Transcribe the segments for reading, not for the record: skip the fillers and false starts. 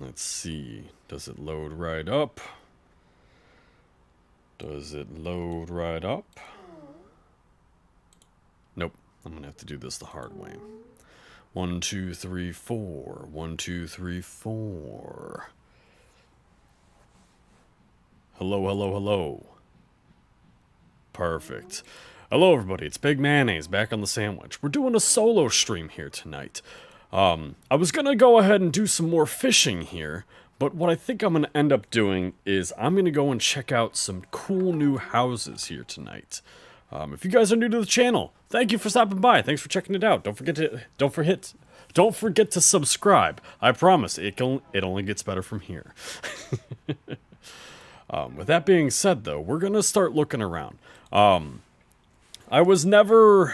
Let's see. Does it load right up? Does it load right up? Nope. I'm gonna have to do this the hard way. 1, 2, 3, 4. 1, 2, 3, 4. Hello, hello, hello. Perfect. Hello, everybody. It's Big Mayonnaise back on the sandwich. We're doing a solo stream here tonight. I was gonna go ahead and do some more fishing here, but what I think I'm gonna end up doing is I'm gonna go and check out some cool new houses here tonight. If you guys are new to the channel, thank you for stopping by. Thanks for checking it out. Don't forget to subscribe. I promise it only gets better from here. With that being said, though, we're gonna start looking around. I was never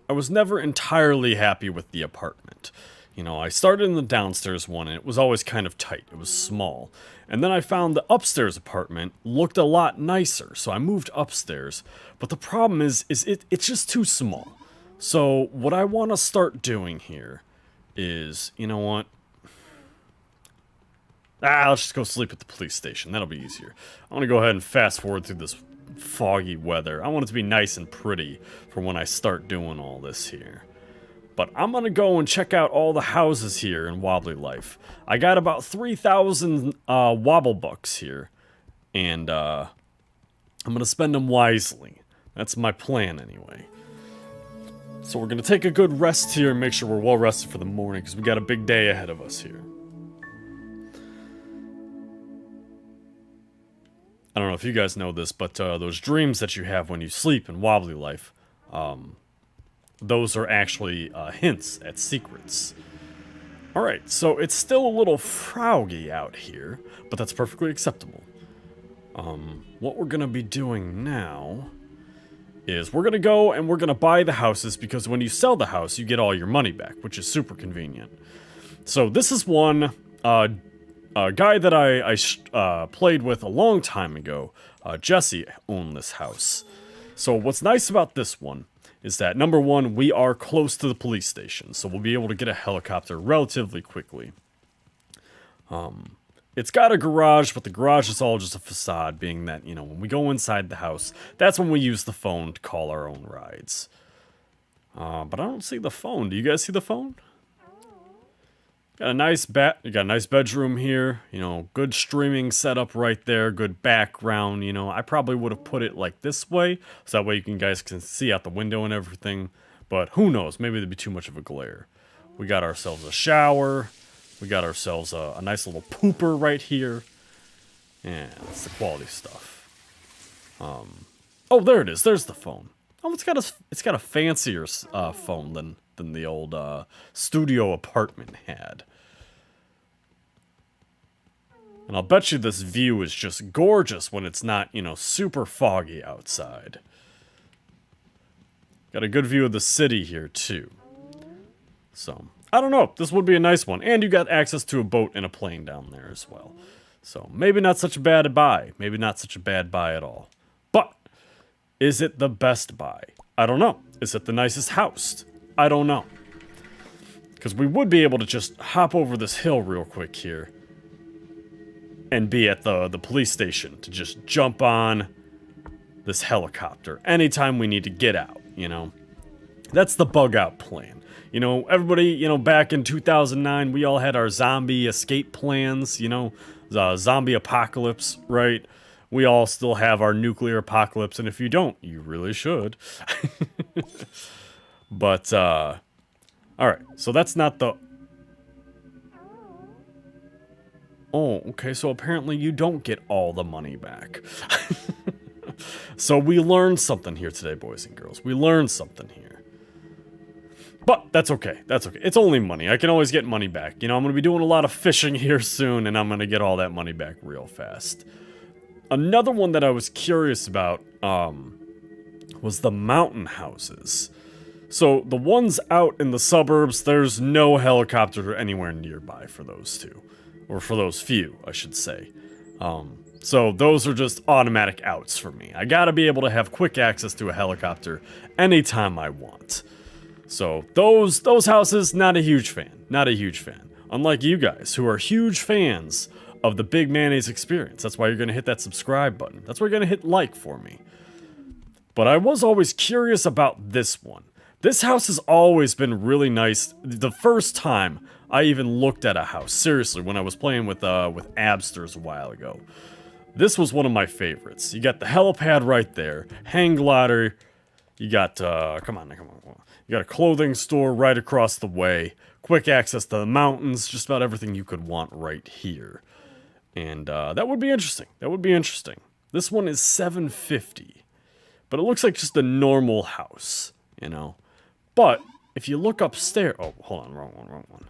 entirely happy with the apartment. You know, I started in the downstairs one, and it was always kind of tight. It was small. And then I found the upstairs apartment looked a lot nicer, so I moved upstairs. But the problem is it's just too small. So what I want to start doing here is, you know what? Let's just go sleep at the police station. That'll be easier. I want to go ahead and fast forward through this foggy weather. I want it to be nice and pretty for when I start doing all this here. But I'm going to go and check out all the houses here in Wobbly Life. I got about 3,000 wobble bucks here. And I'm going to spend them wisely. That's my plan anyway. So we're going to take a good rest here and make sure we're well rested for the morning, because we got a big day ahead of us here. I don't know if you guys know this, but those dreams that you have when you sleep in Wobbly Life, those are actually hints at secrets. Alright, so it's still a little froggy out here, but that's perfectly acceptable. What we're going to be doing now is we're going to go and we're going to buy the houses, because when you sell the house, you get all your money back, which is super convenient. So this is one guy that I played with a long time ago. Jesse owned this house. So what's nice about this one is that, number one, we are close to the police station, so we'll be able to get a helicopter relatively quickly. It's got a garage, but the garage is all just a facade, being that, you know, when we go inside the house, that's when we use the phone to call our own rides. But I don't see the phone. Do you guys see the phone? Got a nice bedroom here, you know, good streaming setup right there, good background, you know. I probably would have put it like this way, so that way you guys can see out the window and everything. But who knows, maybe there'd be too much of a glare. We got ourselves a shower, we got ourselves a nice little pooper right here. Yeah, that's the quality stuff. Oh, there it is, there's the phone. Oh, it's got a fancier phone than the old studio apartment had. And I'll bet you this view is just gorgeous when it's not, you know, super foggy outside. Got a good view of the city here, too. So, I don't know. This would be a nice one. And you got access to a boat and a plane down there as well. So, maybe not such a bad buy. Maybe not such a bad buy at all. But, is it the best buy? I don't know. Is it the nicest house? I don't know. Because we would be able to just hop over this hill real quick here and be at the police station to just jump on this helicopter anytime we need to get out, you know. That's the bug out plan. You know, everybody, you know, back in 2009, we all had our zombie escape plans, you know, the zombie apocalypse, right? We all still have our nuclear apocalypse, and if you don't, you really should. But, alright, so that's not the... Oh, okay, so apparently you don't get all the money back. So we learned something here today, boys and girls. We learned something here. But that's okay, that's okay. It's only money. I can always get money back. You know, I'm going to be doing a lot of fishing here soon, and I'm going to get all that money back real fast. Another one that I was curious about, was the mountain houses. So, the ones out in the suburbs, there's no helicopter anywhere nearby for those two. Or for those few, I should say. So, those are just automatic outs for me. I gotta be able to have quick access to a helicopter anytime I want. So, those houses, not a huge fan. Not a huge fan. Unlike you guys, who are huge fans of the Big Mayonnaise experience. That's why you're going to hit that subscribe button. That's why you're going to hit like for me. But I was always curious about this one. This house has always been really nice. The first time I even looked at a house, seriously, when I was playing with Absters a while ago. This was one of my favorites. You got the helipad right there, hang glider. You got, come on. You got a clothing store right across the way, quick access to the mountains, just about everything you could want right here. And that would be interesting. This one is $750, but it looks like just a normal house, you know. But if you look upstairs, oh, hold on, wrong one.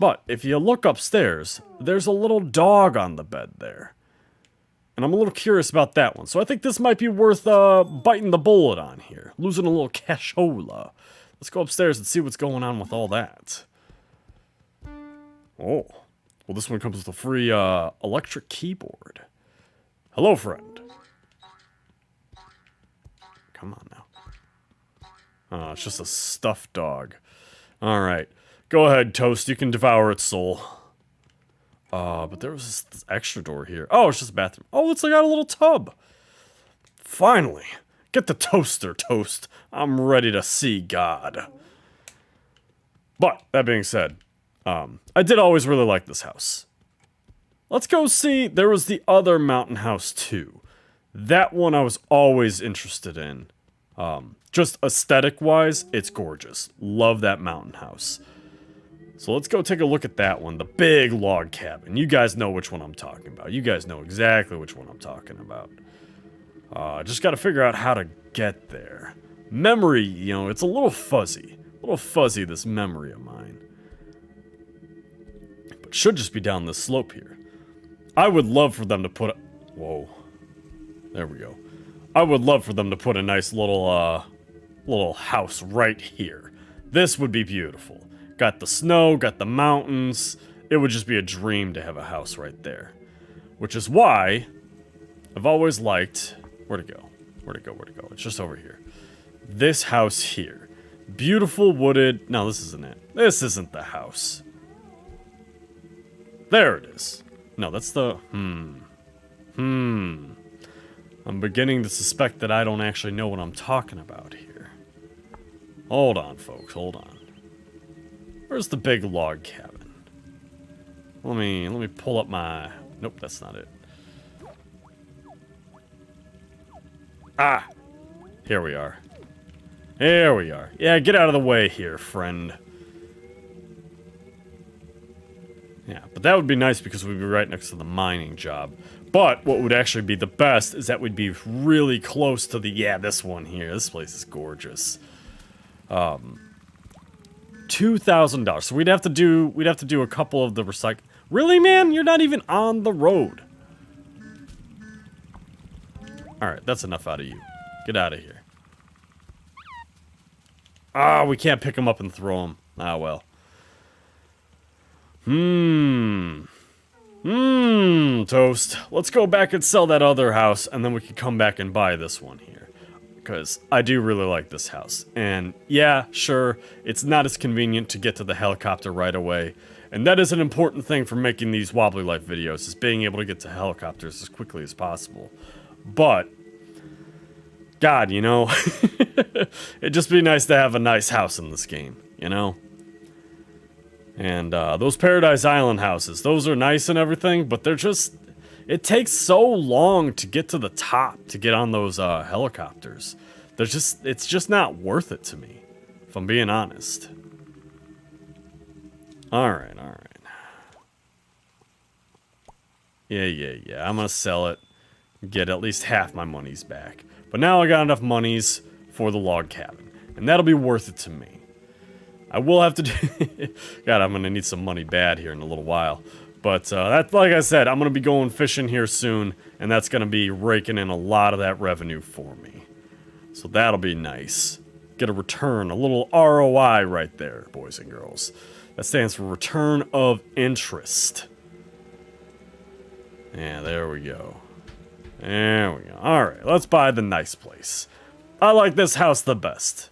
But if you look upstairs, there's a little dog on the bed there. And I'm a little curious about that one. So I think this might be worth biting the bullet on here. Losing a little cashola. Let's go upstairs and see what's going on with all that. Oh. Well, this one comes with a free electric keyboard. Hello, friend. Come on now. Oh, it's just a stuffed dog. Alright. Go ahead, Toast. You can devour its soul. But there was this extra door here. Oh, it's just a bathroom. Oh, it's like got a little tub. Finally. Get the toaster, Toast. I'm ready to see God. But, that being said, I did always really like this house. Let's go see, there was the other mountain house too. That one I was always interested in. Just aesthetic-wise, it's gorgeous. Love that mountain house. So let's go take a look at that one, the big log cabin. You guys know which one I'm talking about. You guys know exactly which one I'm talking about. Just gotta figure out how to get there. Memory, you know, it's a little fuzzy. This memory of mine. But should just be down this slope here. I would love for them to put a... Whoa. There we go. I would love for them to put a nice little house right here. This would be beautiful. Got the snow, got the mountains. It would just be a dream to have a house right there. Which is why I've always liked... Where'd it go? It's just over here. This house here. Beautiful wooded... No, this isn't it. This isn't the house. There it is. No, that's the... I'm beginning to suspect that I don't actually know what I'm talking about here. Hold on, folks. Hold on. Where's the big log cabin? Let me pull up my... Nope, that's not it. Ah! Here we are. Here we are. Yeah, get out of the way here, friend. Yeah, but that would be nice because we'd be right next to the mining job. But what would actually be the best is that we'd be really close to the... Yeah, this one here. This place is gorgeous. $2,000. So we'd have to do a couple of the recycle... Really, man? You're not even on the road. Alright, that's enough out of you. Get out of here. Ah, we can't pick them up and throw them. Ah, well. Toast. Let's go back and sell that other house, and then we can come back and buy this one here. Because I do really like this house. And yeah, sure, it's not as convenient to get to the helicopter right away. And that is an important thing for making these Wobbly Life videos, is being able to get to helicopters as quickly as possible. But, God, you know, it'd just be nice to have a nice house in this game, you know? And those Paradise Island houses, those are nice and everything, but they're just... It takes so long to get to the top, to get on those helicopters. It's just not worth it to me, if I'm being honest. Alright. Yeah, I'm gonna sell it, get at least half my monies back. But now I got enough monies for the log cabin, and that'll be worth it to me. I will have to do... God, I'm gonna need some money bad here in a little while. But, that's, like I said, I'm gonna be going fishing here soon, and that's gonna be raking in a lot of that revenue for me. So that'll be nice. Get a return, a little ROI right there, boys and girls. That stands for Return of Interest. Yeah, there we go. There we go. Alright, let's buy the nice place. I like this house the best.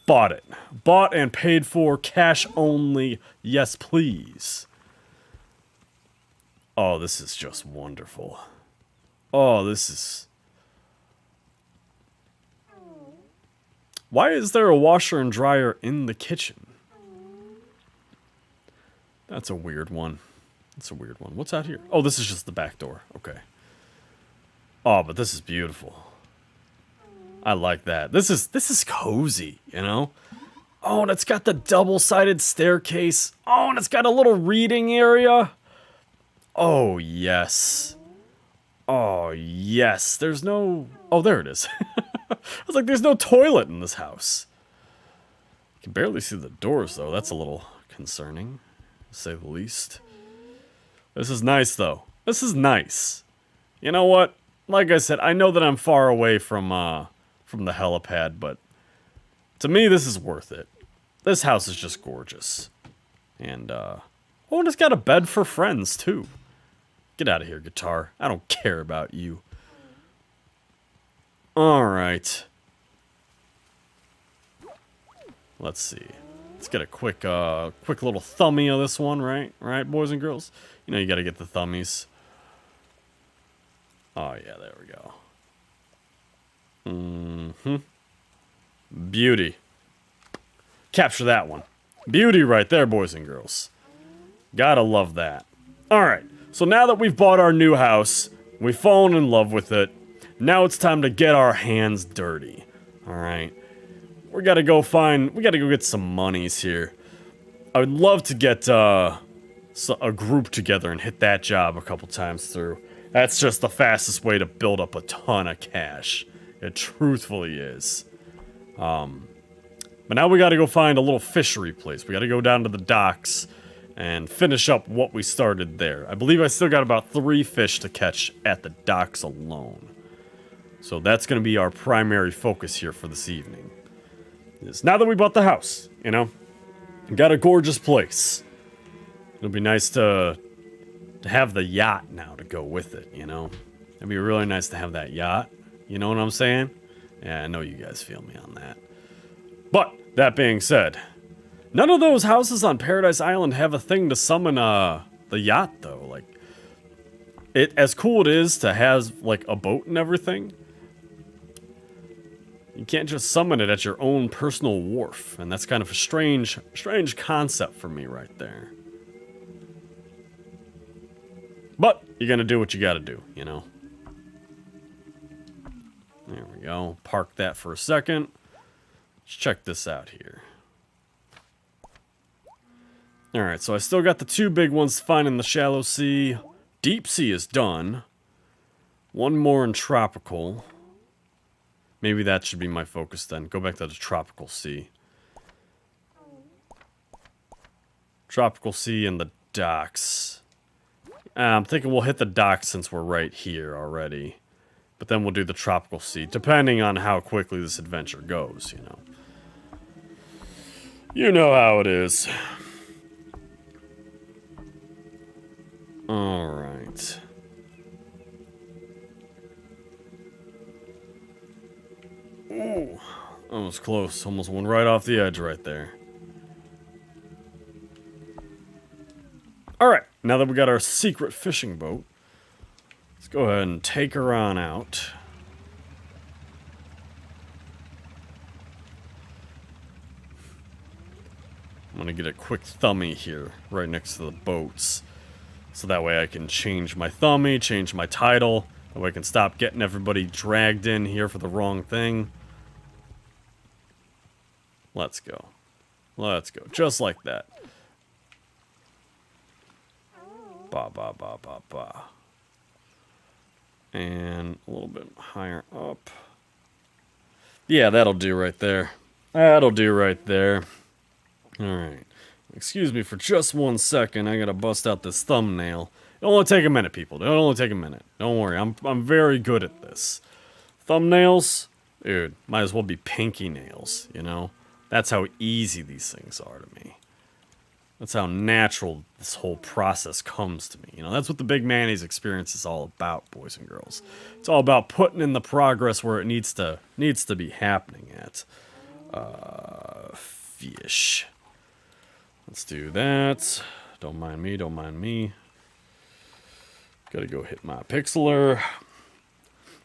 Bought it. Bought and paid for, cash only. Yes, please. Oh, this is just wonderful. Oh, this is... Why is there a washer and dryer in the kitchen? That's a weird one. That's a weird one. What's out here? Oh, this is just the back door. Okay. Oh, but this is beautiful. I like that. This is cozy, you know? Oh, and it's got the double-sided staircase. Oh, and it's got a little reading area. Oh, yes. Oh, yes. There's no... Oh, there it is. I was like, there's no toilet in this house. You can barely see the doors, though. That's a little concerning, to say the least. This is nice, though. This is nice. You know what? Like I said, I know that I'm far away from the helipad, but to me, this is worth it. This house is just gorgeous. And, oh, and it's got a bed for friends, too. Get out of here, guitar. I don't care about you. Alright. Let's see. Let's get a quick little thumbie of this one, right? Right, boys and girls? You know you gotta get the thummies. Oh, yeah, there we go. Beauty. Capture that one. Beauty right there, boys and girls. Gotta love that. Alright, so now that we've bought our new house, we've fallen in love with it, now it's time to get our hands dirty. Alright. We gotta go get some monies here. I would love to get a group together and hit that job a couple times through. That's just the fastest way to build up a ton of cash. It truthfully is. But now we gotta go find a little fishery place. We gotta go down to the docks and finish up what we started there. I believe I still got about 3 fish to catch at the docks alone. So that's gonna be our primary focus here for this evening. Is now that we bought the house, you know, we got a gorgeous place. It'll be nice to have the yacht now to go with it, you know. It'd be really nice to have that yacht. You know what I'm saying? Yeah, I know you guys feel me on that. But, that being said, none of those houses on Paradise Island have a thing to summon the yacht, though. Like, as cool it is to have, like, a boat and everything, you can't just summon it at your own personal wharf. And that's kind of a strange concept for me right there. But, you're gonna do what you gotta do, you know? There we go. Park that for a second. Let's check this out here. Alright, so I still got the 2 big ones to find in the shallow sea. Deep sea is done. 1 more in tropical. Maybe that should be my focus then. Go back to the tropical sea. Tropical sea and the docks. I'm thinking we'll hit the docks since we're right here already. But then we'll do the tropical sea, depending on how quickly this adventure goes, you know. You know how it is. Alright. Ooh, almost close. Almost went right off the edge right there. Alright, now that we got our secret fishing boat, let's go ahead and take her on out. I'm gonna get a quick thumbie here, right next to the boats. So that way I can change my thumbie, change my title. That way I can stop getting everybody dragged in here for the wrong thing. Let's go. Let's go. Just like that. Ba ba ba ba ba. And a little bit higher up. Yeah, that'll do right there. That'll do right there. Alright. Excuse me for just 1 second. I gotta bust out this thumbnail. It'll only take a minute, people. It'll only take a minute. Don't worry. I'm very good at this. Thumbnails? Dude, might as well be pinky nails, you know? That's how easy these things are to me. That's how natural this whole process comes to me. You know, that's what the Big Mayonnaise experience is all about, boys and girls. It's all about putting in the progress where it needs to be happening at. Fish. Let's do that. Don't mind me, don't mind me. Gotta go hit my pixeler.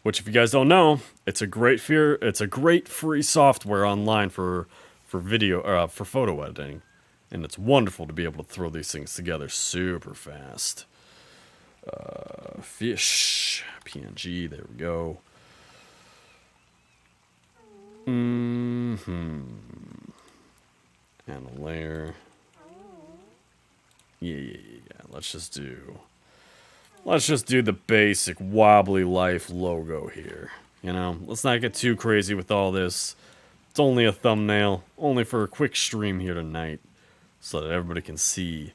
Which, if you guys don't know, it's a great free software online for video, for photo editing. And it's wonderful to be able to throw these things together super fast. Fish. PNG, there we go. And a layer. Yeah. Let's just do the basic Wobbly Life logo here. You know, let's not get too crazy with all this. It's only a thumbnail, only for a quick stream here tonight, so that everybody can see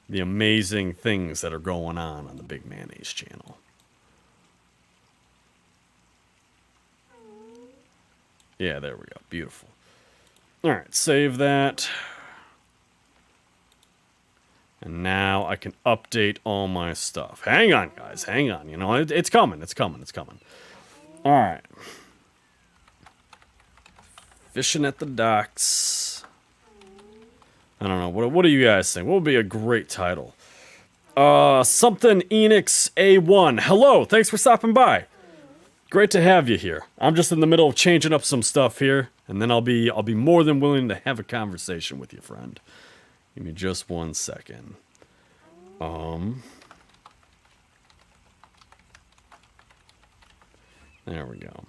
the amazing things that are going on the Big Mayonnaise channel. Yeah, there we go. Beautiful. Alright, save that. And now I can update all my stuff. Hang on, guys. Hang on. You know, it's coming. It's coming. It's coming. Alright. Fishing at the docks. I don't know. What do you guys think? What would be a great title? Something Enix A1. Hello. Thanks for stopping by. Great to have you here. I'm just in the middle of changing up some stuff here, and then I'll be more than willing to have a conversation with you, friend. Give me just 1 second. There we go.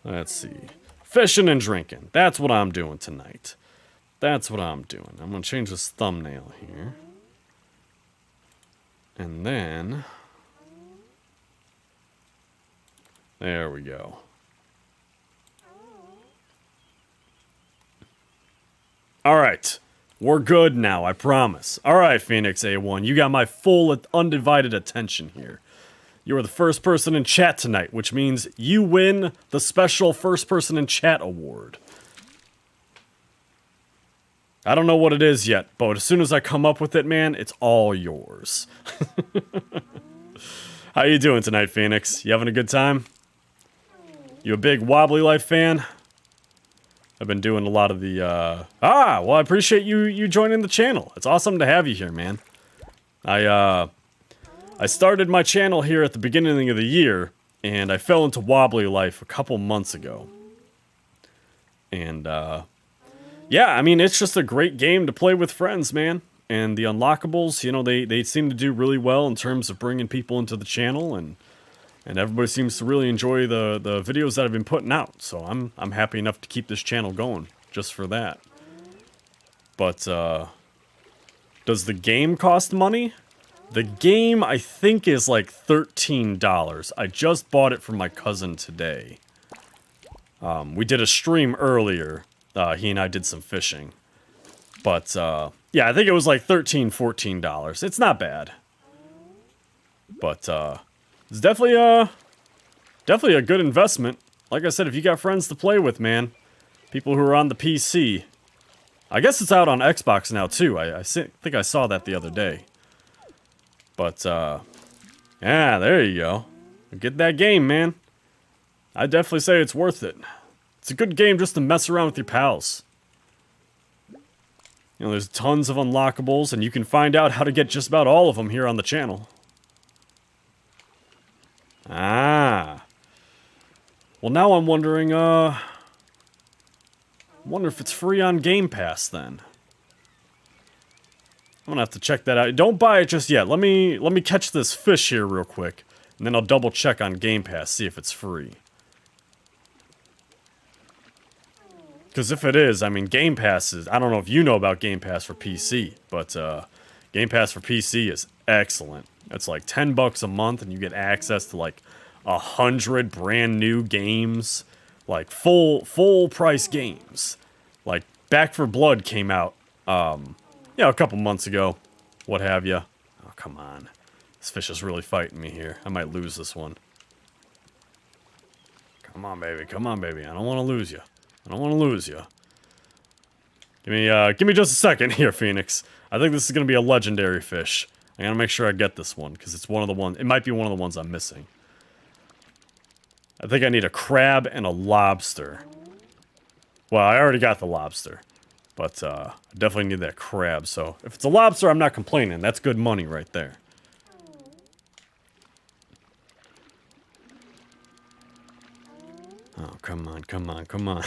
Let's see. Fishin' and drinking. That's what I'm doing tonight. That's what I'm doing. I'm gonna change this thumbnail here. And then... there we go. Alright. We're good now, I promise. Alright, Phoenix A1. You got my full, undivided attention here. You are the first person in chat tonight, which means you win the special First Person in Chat award. I don't know what it is yet, but as soon as I come up with it, man, it's all yours. How you doing tonight, Phoenix? You having a good time? You a big Wobbly Life fan? I've been doing a lot of the, well, I appreciate you joining the channel. It's awesome to have you here, man. I started my channel here at the beginning of the year, and I fell into Wobbly Life a couple months ago. And, yeah, I mean, it's just a great game to play with friends, man. And the unlockables, you know, they seem to do really well in terms of bringing people into the channel, and everybody seems to really enjoy the videos that I've been putting out. So I'm happy enough to keep this channel going just for that. But does the game cost money? The game, I think, is like $13. I just bought it from my cousin today. We did a stream earlier. He and I did some fishing. But yeah, I think it was like $13, $14. It's not bad. But it's definitely a good investment. Like I said, if you got friends to play with, man, people who are on the PC. I guess it's out on Xbox now too. I think I saw that the other day. But yeah, there you go. Get that game, man. I definitely say it's worth it. It's a good game just to mess around with your pals. You know, there's tons of unlockables, and you can find out how to get just about all of them here on the channel. Ah. Well, now I'm wondering, wonder if it's free on Game Pass, then. I'm gonna have to check that out. Don't buy it just yet. Let me catch this fish here real quick, and then I'll double check on Game Pass, see if it's free. Because if it is, I mean, Game Pass is... I don't know if you know about Game Pass for PC, but Game Pass for PC is excellent. It's like $10 a month, and you get access to like 100 brand new games, like full price games. Like Back for Blood came out, you know, a couple months ago, what have you. Oh, come on. This fish is really fighting me here. I might lose this one. Come on, baby. Come on, baby. I don't want to lose you. I don't want to lose you. Give me just a second here, Phoenix. I think this is going to be a legendary fish. I gotta make sure I get this one, because it's one of the ones... It might be one of the ones I'm missing. I think I need a crab and a lobster. Well, I already got the lobster. But I definitely need that crab, so if it's a lobster, I'm not complaining. That's good money right there. Oh, come on, come on, come on.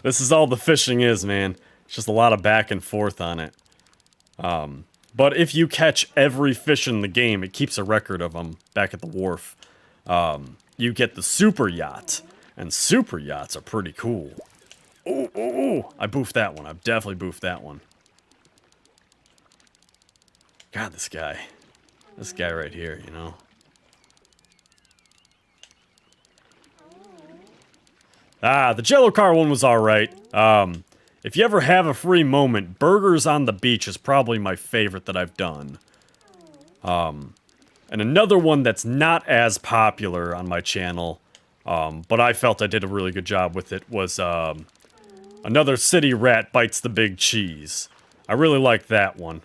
This is all the fishing is, man. It's just a lot of back and forth on it. But if you catch every fish in the game, it keeps a record of them back at the wharf. You get the super yacht, and super yachts are pretty cool. Ooh, ooh, ooh. I boofed that one. I've definitely boofed that one. God, this guy. This guy right here, you know. Ah, the Jello car one was alright. If you ever have a free moment, Burgers on the Beach is probably my favorite that I've done. And another one that's not as popular on my channel, but I felt I did a really good job with it, was, Another City Rat Bites the Big Cheese. I really like that one.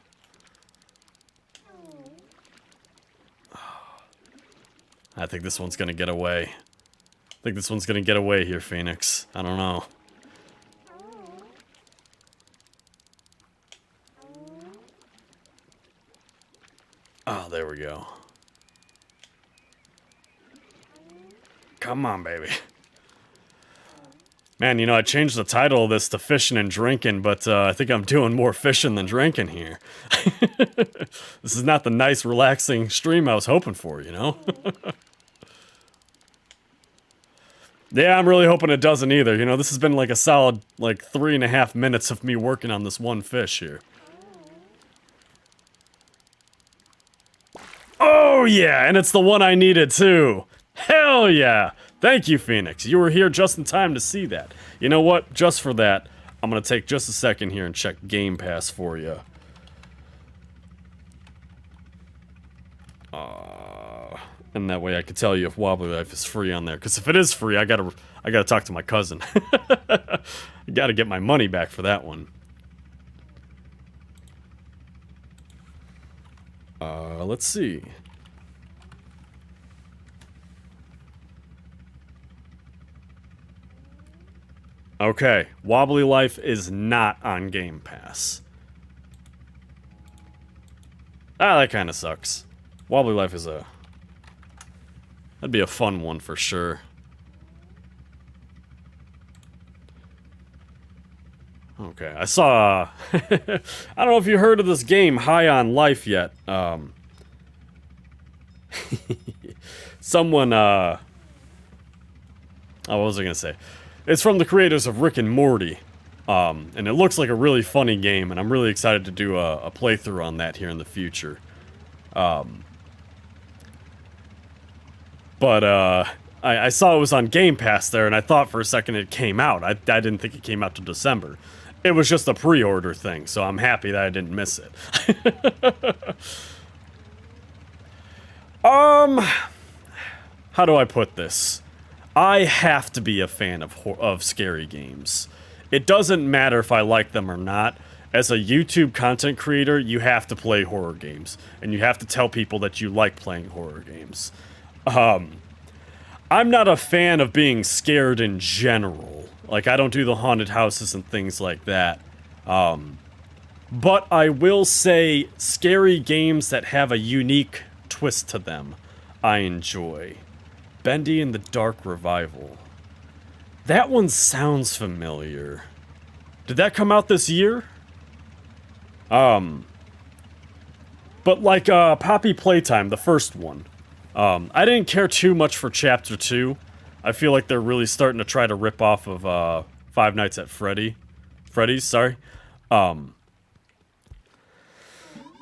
I think this one's gonna get away. I think this one's gonna get away here, Phoenix. I don't know. Oh, there we go. Come on, baby. Man, you know, I changed the title of this to Fishin and Drinkin, but I think I'm doing more fishing than drinking here. This is not the nice, relaxing stream I was hoping for, you know? Yeah, I'm really hoping it doesn't either. You know, this has been like a solid, like, 3.5 minutes of me working on this one fish here. Oh, yeah, and it's the one I needed, too. Hell yeah! Thank you, Phoenix. You were here just in time to see that. You know what? Just for that, I'm gonna take just a second here and check Game Pass for you. And that way I can tell you if Wobbly Life is free on there. Because if it is free, I gotta talk to my cousin. I gotta get my money back for that one. Let's see. Okay, Wobbly Life is not on Game Pass. Ah, that kind of sucks. Wobbly Life is that'd be a fun one for sure. Okay, I saw, I don't know if you heard of this game, High on Life, yet. Someone, oh, what was I gonna say? It's from the creators of Rick and Morty, and it looks like a really funny game, and I'm really excited to do a playthrough on that here in the future. But I saw it was on Game Pass there, and I thought for a second it came out. I didn't think it came out till December. It was just a pre-order thing, so I'm happy that I didn't miss it. How do I put this? I have to be a fan of scary games. It doesn't matter if I like them or not. As a YouTube content creator, you have to play horror games, and you have to tell people that you like playing horror games. I'm not a fan of being scared in general. Like, I don't do the haunted houses and things like that. But I will say, scary games that have a unique twist to them, I enjoy. Bendy and the Dark Revival. That one sounds familiar. Did that come out this year? But like, Poppy Playtime, the first one. I didn't care too much for Chapter 2. I feel like they're really starting to try to rip off of, Five Nights at Freddy's, sorry.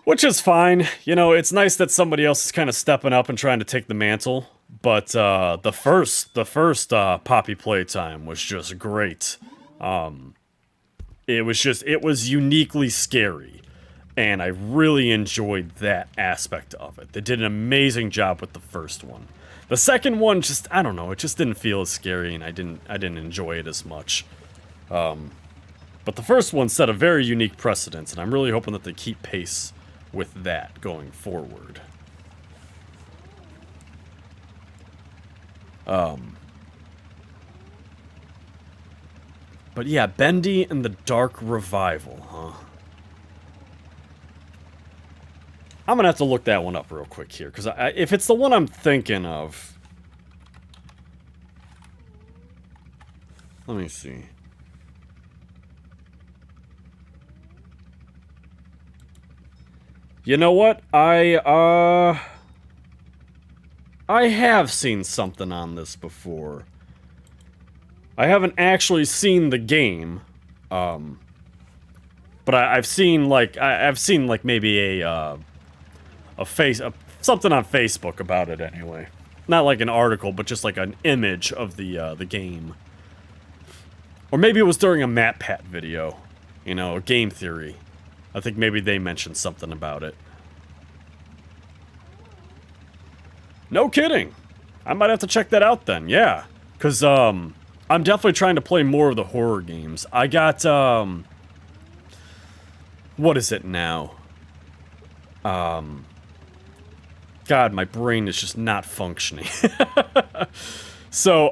Which is fine. You know, it's nice that somebody else is kind of stepping up and trying to take the mantle. But, the first Poppy Playtime was just great. It was uniquely scary. And I really enjoyed that aspect of it. They did an amazing job with the first one. The second one just, I don't know, it just didn't feel as scary, and I didn't enjoy it as much. But the first one set a very unique precedent, and I'm really hoping that they keep pace with that going forward. But yeah, Bendy and the Dark Revival, huh? I'm gonna have to look that one up real quick here, because if it's the one I'm thinking of... Let me see. You know what? I have seen something on this before. I haven't actually seen the game, but I've seen like maybe something on Facebook about it anyway. Not like an article, but just like an image of the game. Or maybe it was during a MatPat video, you know, a game theory. I think maybe they mentioned something about it. No kidding. I might have to check that out then, yeah. Because, I'm definitely trying to play more of the horror games. I got, what is it now? God, my brain is just not functioning. So,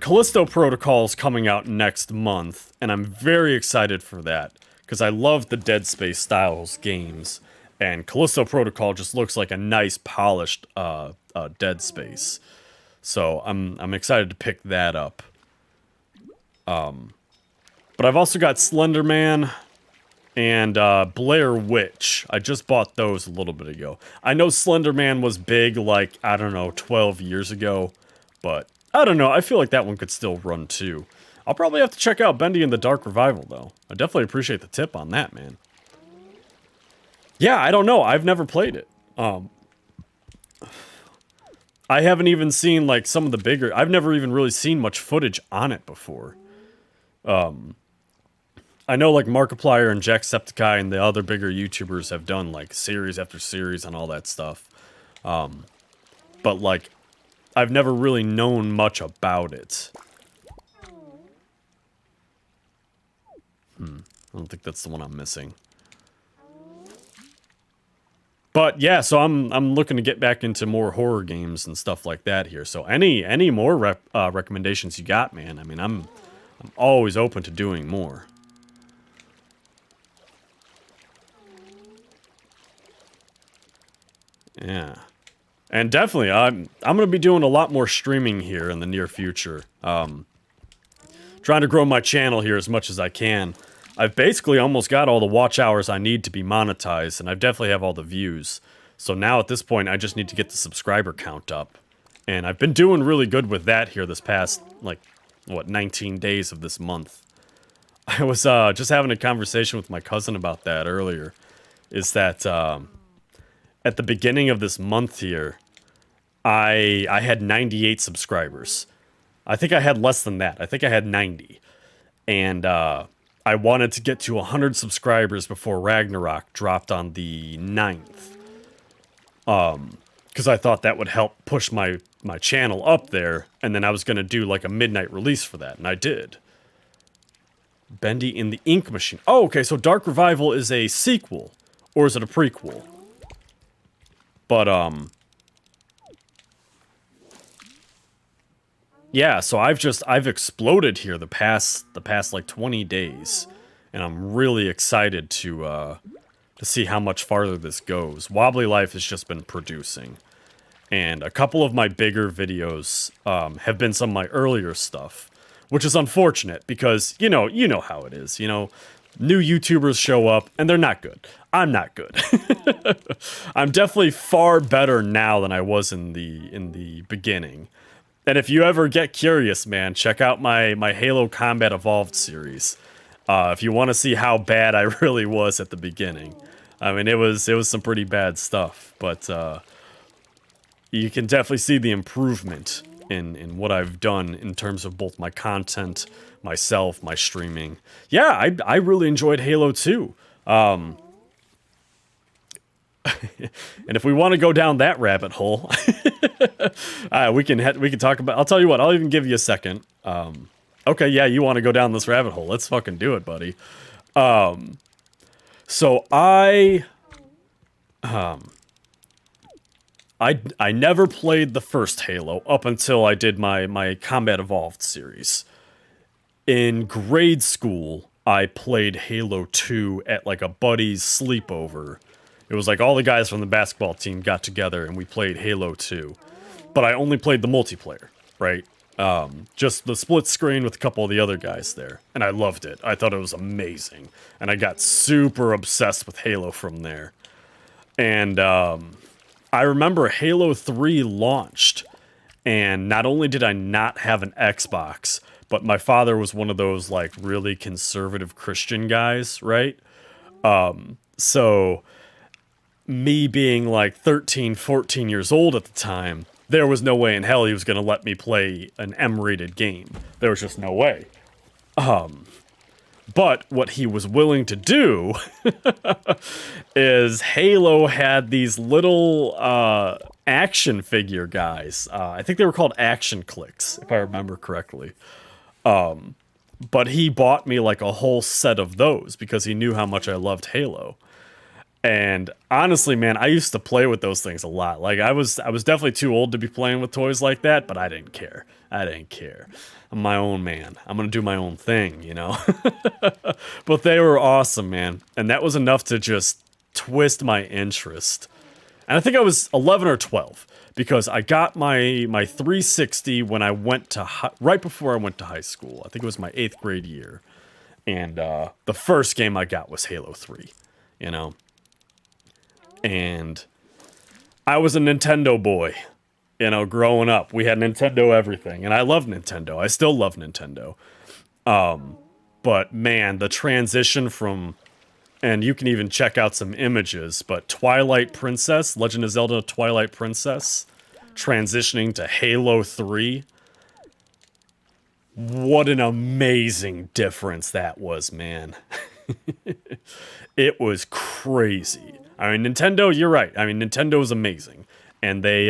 Callisto Protocol's coming out next month, and I'm very excited for that. Because I love the Dead Space styles games, and Callisto Protocol just looks like a nice, polished, Dead Space. So, I'm excited to pick that up. But I've also got Slender Man and Blair Witch. I just bought those a little bit ago. I know Slender Man was big, like, I don't know, 12 years ago. But, I don't know, I feel like that one could still run too. I'll probably have to check out Bendy and the Dark Revival, though. I definitely appreciate the tip on that, man. Yeah, I don't know. I've never played it. I haven't even seen, like, some of the bigger... I've never even really seen much footage on it before. I know, like, Markiplier and Jacksepticeye and the other bigger YouTubers have done, like, series after series and all that stuff. But, like, I've never really known much about it. I don't think that's the one I'm missing. But yeah, so I'm looking to get back into more horror games and stuff like that here. So any more recommendations you got, man? I mean, I'm always open to doing more. Yeah. And definitely, I'm gonna be doing a lot more streaming here in the near future. Trying to grow my channel here as much as I can. I've basically almost got all the watch hours I need to be monetized, and I definitely have all the views. So now at this point, I just need to get the subscriber count up. And I've been doing really good with that here this past, like, what, 19 days of this month. I was just having a conversation with my cousin about that earlier. Is that at the beginning of this month here, I had 98 subscribers. I think I had less than that. I think I had 90. And I wanted to get to 100 subscribers before Ragnarok dropped on the 9th. Because I thought that would help push my channel up there, and then I was going to do like a midnight release for that, and I did. Bendy in the Ink Machine. Oh, okay, so Dark Revival is a sequel, or is it a prequel? But, yeah, so I've exploded here the past like 20 days, and I'm really excited to see how much farther this goes. Wobbly Life has just been producing, and a couple of my bigger videos have been some of my earlier stuff, which is unfortunate because you know how it is. You know, new YouTubers show up and they're not good. I'm not good. I'm definitely far better now than I was in the beginning. And if you ever get curious, man, check out my Halo Combat Evolved series. If you want to see how bad I really was at the beginning. I mean, it was some pretty bad stuff, but you can definitely see the improvement in what I've done in terms of both my content, myself, my streaming. Yeah, I really enjoyed Halo 2. And if we want to go down that rabbit hole, we can talk about. I'll tell you what. I'll even give you a second. Okay, yeah, you want to go down this rabbit hole? Let's fucking do it, buddy. So I I never played the first Halo up until I did my Combat Evolved series. In grade school, I played Halo 2 at like a buddy's sleepover. It was like all the guys from the basketball team got together and we played Halo 2. But I only played the multiplayer, right? Just the split screen with a couple of the other guys there. And I loved it. I thought it was amazing. And I got super obsessed with Halo from there. And I remember Halo 3 launched. And not only did I not have an Xbox, but my father was one of those like really conservative Christian guys, right? So me being like 13, 14 years old at the time, there was no way in hell he was going to let me play an M-rated game. There was just no way. But what he was willing to do is Halo had these little action figure guys. I think they were called Action Clicks, if I remember correctly. But he bought me like a whole set of those because he knew how much I loved Halo. And honestly, man, I used to play with those things a lot. Like I was definitely too old to be playing with toys like that, but I didn't care. I'm my own man. I'm gonna do my own thing, you know? But they were awesome, man. And that was enough to just twist my interest. And I think I was 11 or 12 because I got my 360 when I went to right before I went to high school. I think it was my 8th grade year. And the first game I got was Halo 3, you know? And I was a Nintendo boy, you know, growing up. We had Nintendo everything, and I love Nintendo. I still love Nintendo. But man, the transition from, and you can even check out some images, but Twilight Princess, Legend of Zelda Twilight Princess, transitioning to Halo 3. What an amazing difference that was, man. It was crazy. I mean, Nintendo, you're right. I mean, Nintendo is amazing. And they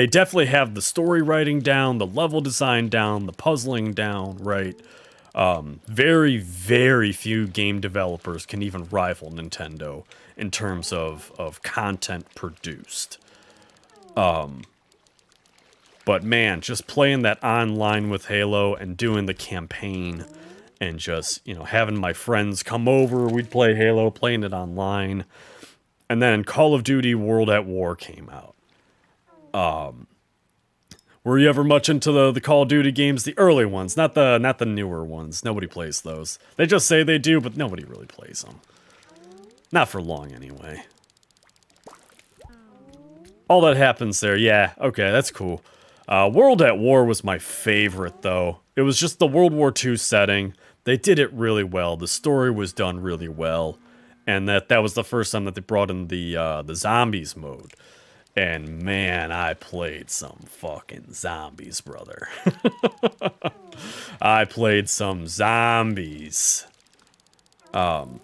definitely have the story writing down, the level design down, the puzzling down, right? Very, very few game developers can even rival Nintendo in terms of content produced. But man, just playing that online with Halo and doing the campaign and just, you know, having my friends come over, we'd play Halo, playing it online. And then Call of Duty World at War came out. Were you ever much into the Call of Duty games? The early ones, not the newer ones. Nobody plays those. They just say they do, but nobody really plays them. Not for long, anyway. All that happens there, yeah, okay, that's cool. World at War was my favorite, though. It was just the World War II setting. They did it really well. The story was done really well. And that was the first time that they brought in the zombies mode. And man, I played some fucking zombies, brother. I played some zombies. Man,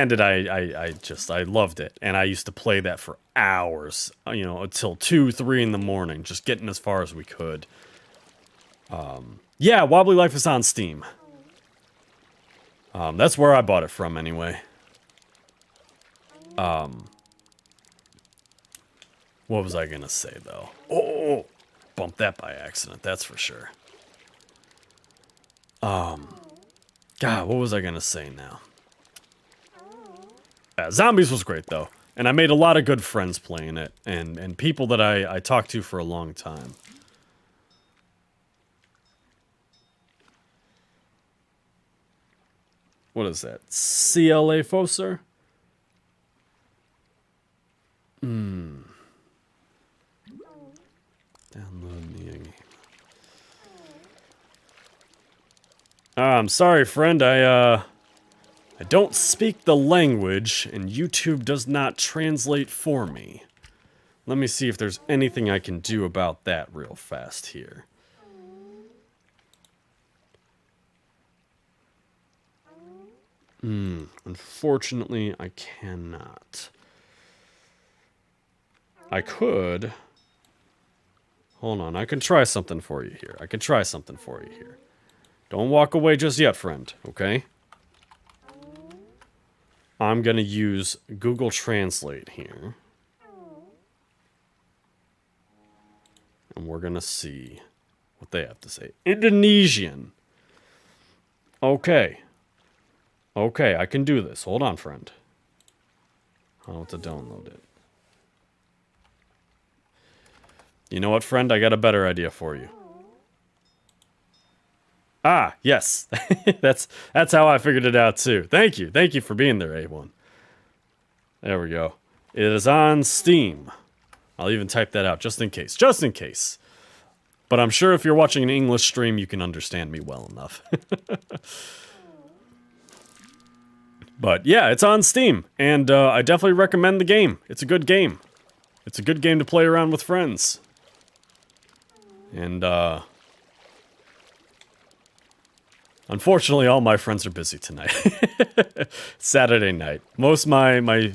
did I loved it. And I used to play that for hours, you know, until 2, 3 in the morning, just getting as far as we could. Yeah, Wobbly Life is on Steam. That's where I bought it from, anyway. What was I gonna say, though? Oh, bumped that by accident, that's for sure. God, what was I gonna say now? Zombies was great, though. And I made a lot of good friends playing it, and people that I talked to for a long time. What is that? CLA Foser? Download me a game. I'm sorry, friend. I don't speak the language, and YouTube does not translate for me. Let me see if there's anything I can do about that real fast here. Unfortunately, I cannot. I could. Hold on, I can try something for you here. Don't walk away just yet, friend, okay? I'm going to use Google Translate here. And we're going to see what they have to say. Indonesian. Okay. Okay, I can do this. Hold on, friend. I'll have to download it. You know what, friend? I got a better idea for you. Ah, yes. that's how I figured it out, too. Thank you. Thank you for being there, A1. There we go. It is on Steam. I'll even type that out just in case. Just in case. But I'm sure if you're watching an English stream, you can understand me well enough. But yeah, it's on Steam. And I definitely recommend the game. It's a good game. It's a good game to play around with friends. And, unfortunately, all my friends are busy tonight. Saturday night. Most of my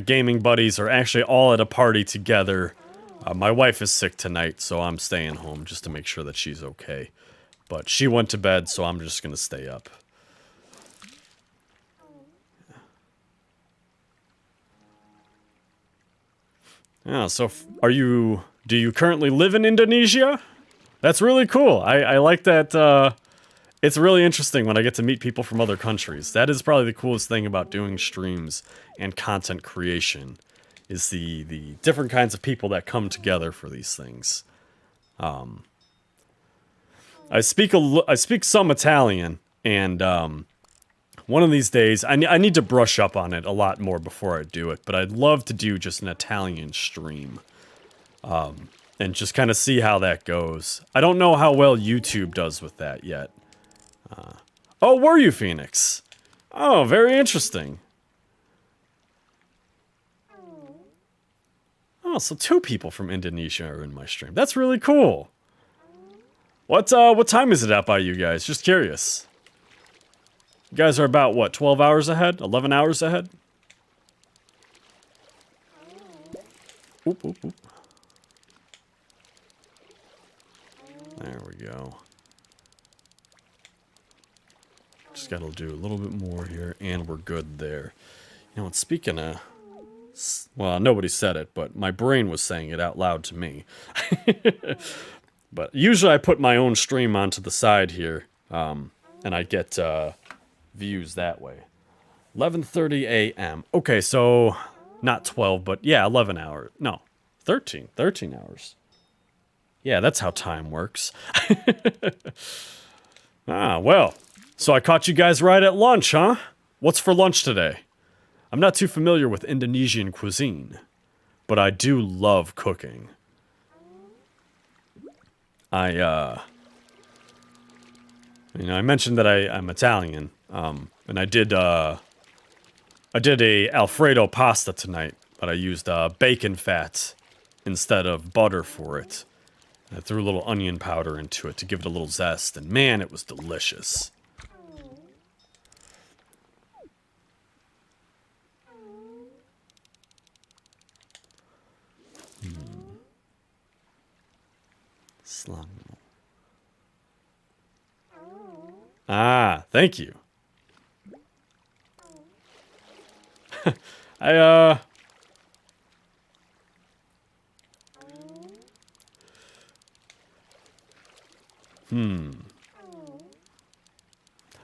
gaming buddies are actually all at a party together. My wife is sick tonight, so I'm staying home just to make sure that she's okay. But she went to bed, so I'm just gonna stay up. Yeah, so do you currently live in Indonesia? That's really cool. I like that, it's really interesting when I get to meet people from other countries. That is probably the coolest thing about doing streams and content creation, is the different kinds of people that come together for these things. I speak some Italian, and one of these days, I need to brush up on it a lot more before I do it, but I'd love to do just an Italian stream. And just kind of see how that goes. I don't know how well YouTube does with that yet. Oh, were you, Phoenix? Oh, very interesting. Oh, so 2 people from Indonesia are in my stream. That's really cool. What time is it out by you guys? Just curious. You guys are about, what, 12 hours ahead? 11 hours ahead? Oop, oop, oop. There we go. Just gotta do a little bit more here, and we're good there. You know what, speaking of... Well, nobody said it, but my brain was saying it out loud to me. But usually I put my own stream onto the side here, and I get views that way. 11:30 a.m. Okay, so not 12, but yeah, 11 hours. No, 13 hours. Yeah, that's how time works. Ah, well. So I caught you guys right at lunch, huh? What's for lunch today? I'm not too familiar with Indonesian cuisine, but I do love cooking. I mentioned that I'm Italian, and I did a Alfredo pasta tonight, but I used bacon fat instead of butter for it. I threw a little onion powder into it to give it a little zest, and man, it was delicious. Slum. Ah, thank you.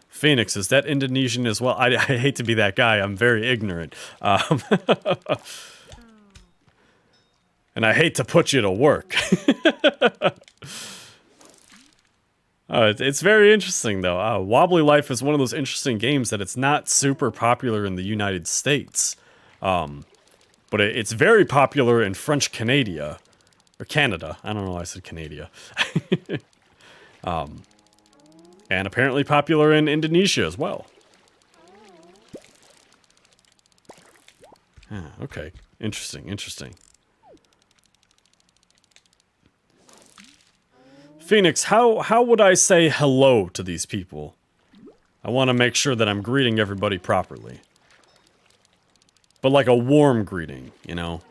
Phoenix, is that Indonesian as well? I hate to be that guy. I'm very ignorant. And I hate to put you to work. It's very interesting, though. Wobbly Life is one of those interesting games that it's not super popular in the United States. But it's very popular in French Canada. Or Canada. I don't know why I said Canada. And apparently popular in Indonesia as well. Ah, okay. Interesting, interesting. Phoenix, how would I say hello to these people? I want to make sure that I'm greeting everybody properly. But like a warm greeting, you know?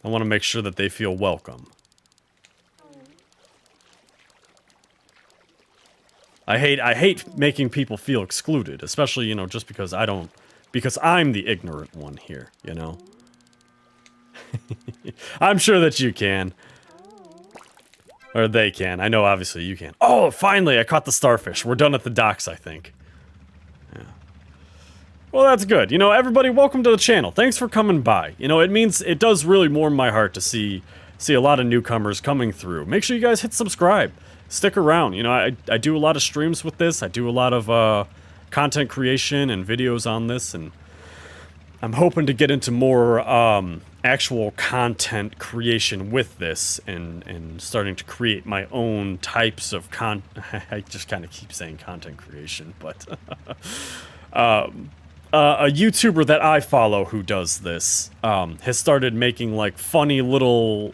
I want to make sure that they feel welcome. I hate making people feel excluded, especially, you know, just because because I'm the ignorant one here, you know. I'm sure that you can. Or they can. I know obviously you can. Oh, finally, I caught the starfish. We're done at the docks, I think. Yeah. Well, that's good. You know, everybody, welcome to the channel. Thanks for coming by. You know, it does really warm my heart to see a lot of newcomers coming through. Make sure you guys hit subscribe. Stick around. You know, I do a lot of streams with this. I do a lot of content creation and videos on this, and I'm hoping to get into more actual content creation with this, and starting to create my own types of I just kind of keep saying content creation, but a YouTuber that I follow who does this has started making like funny little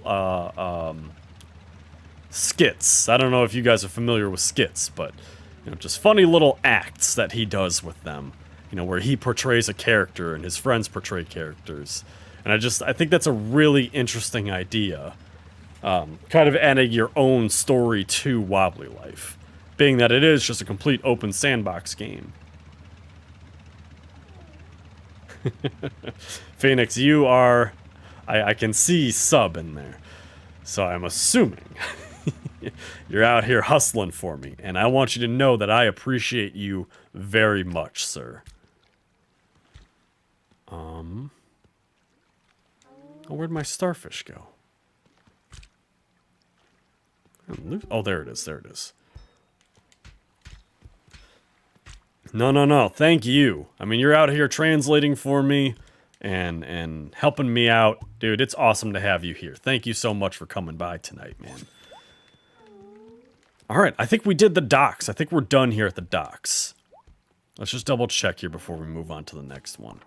skits. I don't know if you guys are familiar with skits, but you know, just funny little acts that he does with them. You know, where he portrays a character and his friends portray characters. And I think that's a really interesting idea. Kind of adding your own story to Wobbly Life. Being that it is just a complete open sandbox game. Phoenix, you are... I can see sub in there. So I'm assuming you're out here hustling for me. And I want you to know that I appreciate you very much, sir. Oh, where'd my starfish go? Oh, there it is, there it is. No, thank you. I mean, you're out here translating for me and helping me out. Dude, it's awesome to have you here. Thank you so much for coming by tonight, man. Alright, I think we did the docks. I think we're done here at the docks. Let's just double check here before we move on to the next one.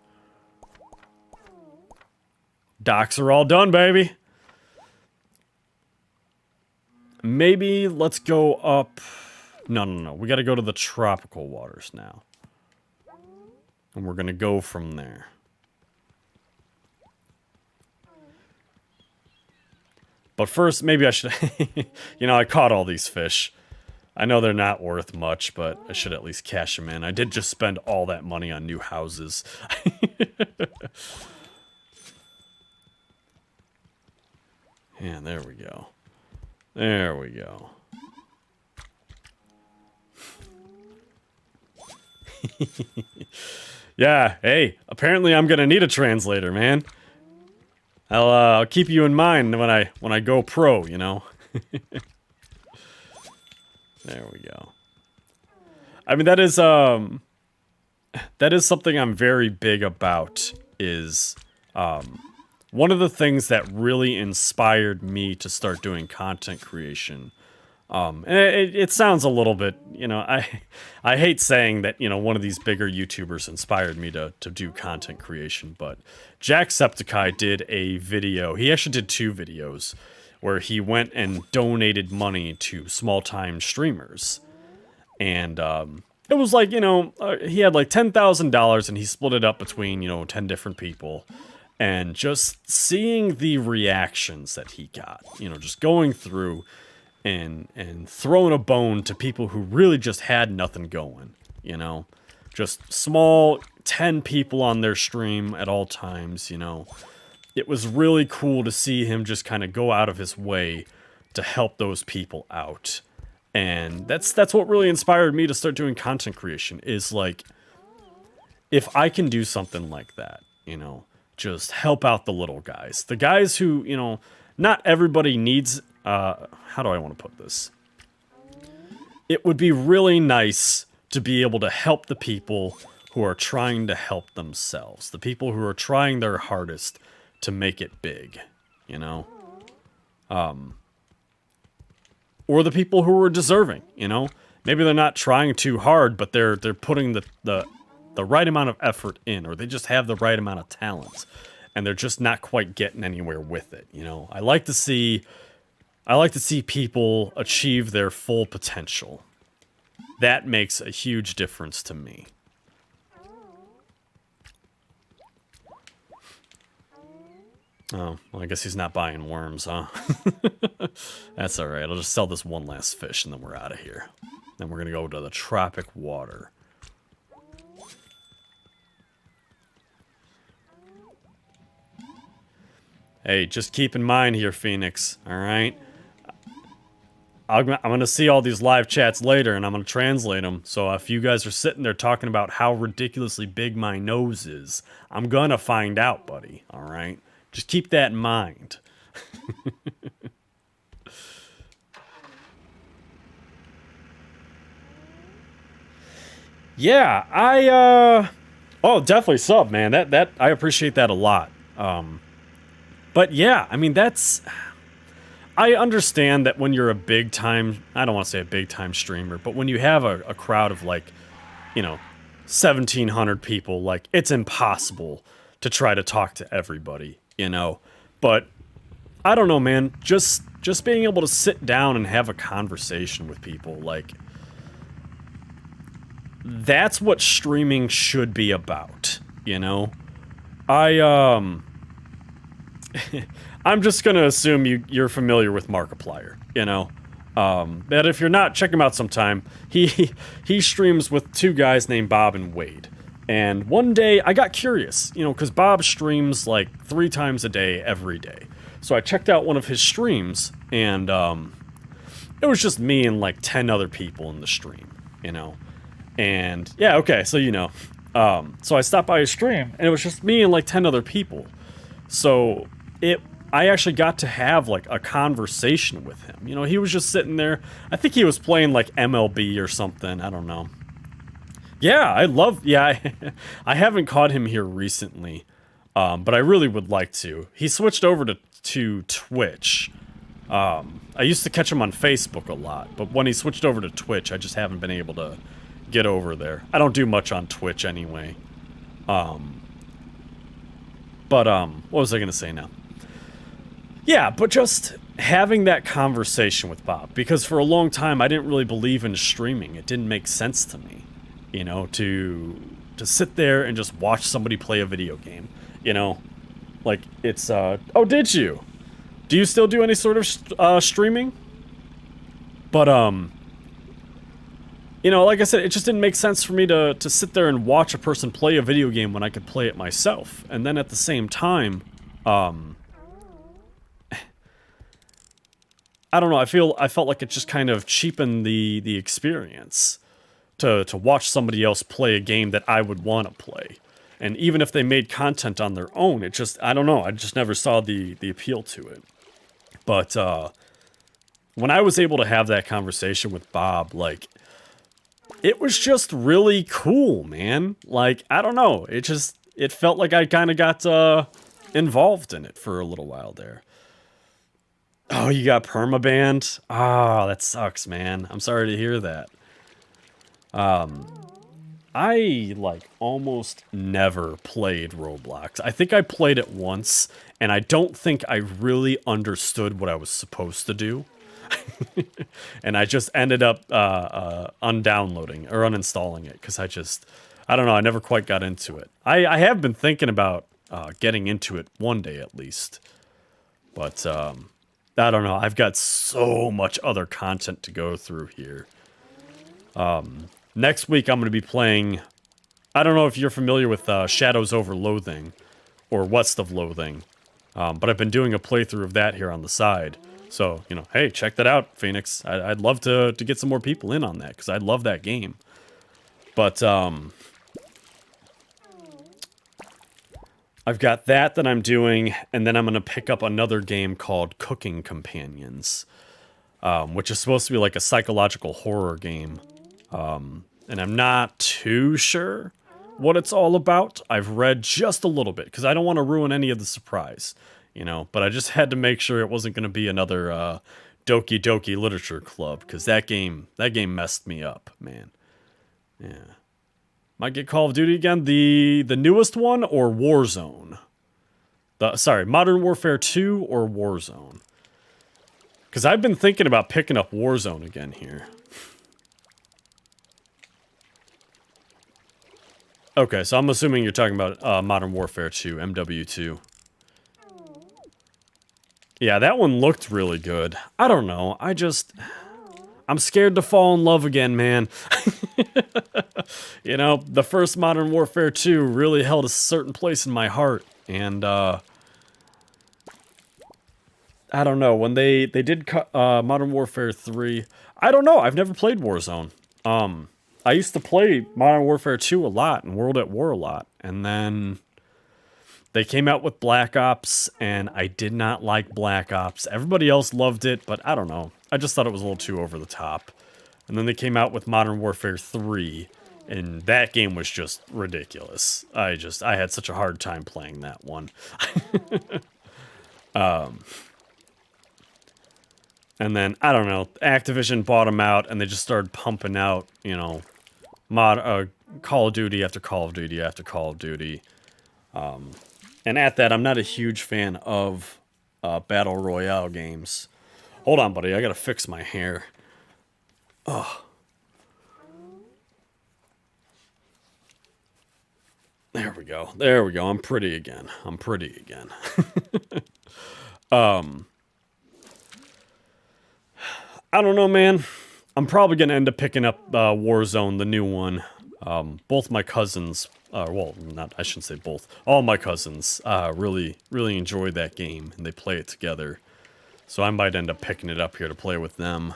Docks are all done, baby. Maybe let's go up... No. We gotta go to the tropical waters now. And we're gonna go from there. But first, maybe I should... You know, I caught all these fish. I know they're not worth much, but I should at least cash them in. I did just spend all that money on new houses. Yeah, there we go. There we go. Yeah, hey, apparently I'm gonna need a translator, man. I'll keep you in mind when I go pro, you know. There we go. I mean, that is something I'm very big about, is one of the things that really inspired me to start doing content creation. And it sounds a little bit, you know, I hate saying that, you know, one of these bigger YouTubers inspired me to do content creation, but Jacksepticeye did a video. He actually did 2 videos where he went and donated money to small-time streamers. And it was like, you know, he had like $10,000 and he split it up between, you know, 10 different people. And just seeing the reactions that he got, you know, just going through and throwing a bone to people who really just had nothing going, you know. Just small 10 people on their stream at all times, you know. It was really cool to see him just kind of go out of his way to help those people out. And that's what really inspired me to start doing content creation, is like, if I can do something like that, you know, just help out the little guys. The guys who, you know, not everybody needs, how do I want to put this? It would be really nice to be able to help the people who are trying to help themselves. The people who are trying their hardest to make it big, you know? Or the people who are deserving, you know? Maybe they're not trying too hard, but they're putting the right amount of effort in, or they just have the right amount of talent, and they're just not quite getting anywhere with it, you know? I like to see people achieve their full potential. That makes a huge difference to me. Oh, well, I guess he's not buying worms, huh? That's alright, I'll just sell this one last fish and then we're out of here. Then we're gonna go to the tropic water. Hey, just keep in mind here, Phoenix, alright? I'm gonna see all these live chats later, and I'm gonna translate them. So if you guys are sitting there talking about how ridiculously big my nose is, I'm gonna find out, buddy, alright? Just keep that in mind. Yeah, oh, definitely sub, man. That I appreciate that a lot. But yeah, I mean, I understand that when you're a big time, I don't want to say a big time streamer, but when you have a crowd of like, 1,700 people, like, it's impossible to try to talk to everybody, But I don't know, man. Just being able to sit down and have a conversation with people, like, that's what streaming should be about, I'm just gonna assume you're familiar with Markiplier, That if you're not, check him out sometime. He streams with two guys named Bob and Wade. And one day I got curious, because Bob streams like 3 times a day every day. So I checked out one of his streams, and it was just me and like 10 other people in the stream, And yeah, okay, so so I stopped by his stream, and it was just me and like 10 other people. So I actually got to have like a conversation with him. He was just sitting there. I think he was playing like MLB or something. I don't know. Yeah, I haven't caught him here recently, but I really would like to. He switched over to Twitch. I used to catch him on Facebook a lot, but when he switched over to Twitch, I just haven't been able to get over there. I don't do much on Twitch anyway. But what was I gonna say now? Yeah, but just having that conversation with Bob, because for a long time I didn't really believe in streaming. It didn't make sense to me, to sit there and just watch somebody play a video game, like it's oh, did you? Do you still do any sort of streaming? But like I said, it just didn't make sense for me to sit there and watch a person play a video game when I could play it myself. And then at the same time, I don't know, I felt like it just kind of cheapened the experience to watch somebody else play a game that I would want to play. And even if they made content on their own, it just, I don't know, I just never saw the appeal to it. But when I was able to have that conversation with Bob, like, it was just really cool, man. Like, I don't know, it felt like I kind of got involved in it for a little while there. Oh, you got permabanned? Ah, that sucks, man. I'm sorry to hear that. I, like, almost never played Roblox. I think I played it once, and I don't think I really understood what I was supposed to do. And I just ended up undownloading, or uninstalling it, because I don't know, I never quite got into it. I have been thinking about getting into it one day at least. But, I don't know, I've got so much other content to go through here. Next week I'm going to be playing, I don't know if you're familiar with Shadows Over Loathing, or West of Loathing, but I've been doing a playthrough of that here on the side. So, hey, check that out, Phoenix. I'd love to get some more people in on that, because I love that game. But, I've got that I'm doing, and then I'm going to pick up another game called Cooking Companions, which is supposed to be like a psychological horror game. And I'm not too sure what it's all about. I've read just a little bit, because I don't want to ruin any of the surprise, but I just had to make sure it wasn't going to be another Doki Doki Literature Club, because that game messed me up, man. Yeah. Might get Call of Duty again. The newest one, or Warzone? Sorry, Modern Warfare 2 or Warzone? Because I've been thinking about picking up Warzone again here. Okay, so I'm assuming you're talking about Modern Warfare 2, MW2. Yeah, that one looked really good. I don't know, I'm scared to fall in love again, man. You know, the first Modern Warfare 2 really held a certain place in my heart. And, I don't know, when they did Modern Warfare 3, I don't know, I've never played Warzone. I used to play Modern Warfare 2 a lot and World at War a lot. And then they came out with Black Ops, and I did not like Black Ops. Everybody else loved it, but I don't know. I just thought it was a little too over the top. And then they came out with Modern Warfare 3, and that game was just ridiculous. I had such a hard time playing that one. And then, I don't know, Activision bought them out, and they just started pumping out, you know, Call of Duty after Call of Duty after Call of Duty. And at that, I'm not a huge fan of Battle Royale games. Hold on, buddy, I gotta fix my hair. Oh. There we go. There we go. I'm pretty again. I'm pretty again. I don't know, man. I'm probably going to end up picking up Warzone, the new one. Both my cousins, well, I shouldn't say both. All my cousins really enjoy that game, and they play it together. So I might end up picking it up here to play with them.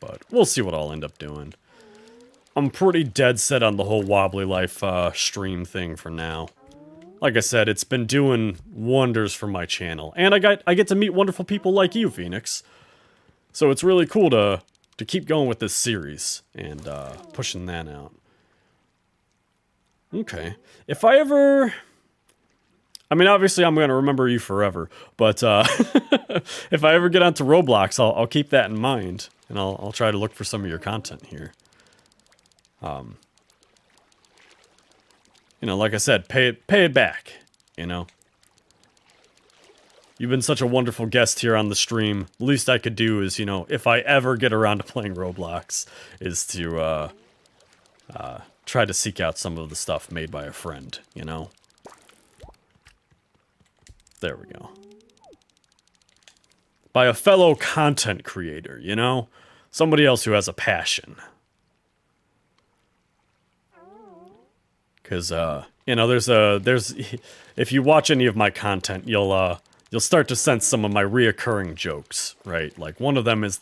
But we'll see what I'll end up doing. I'm pretty dead set on the whole Wobbly Life stream thing for now. Like I said, it's been doing wonders for my channel. And I get to meet wonderful people like you, Phoenix. So it's really cool to keep going with this series and pushing that out. Okay. If I ever... I mean, obviously I'm going to remember you forever, but if I ever get onto Roblox, I'll keep that in mind, and I'll try to look for some of your content here. You know, like I said, pay it back, you know? You've been such a wonderful guest here on the stream. The least I could do is, you know, if I ever get around to playing Roblox, is to, try to seek out some of the stuff made by a friend, you know? There we go. By a fellow content creator, you know? Somebody else who has a passion. Because, you know, there's if you watch any of my content, you'll start to sense some of my reoccurring jokes, right? Like, one of them is,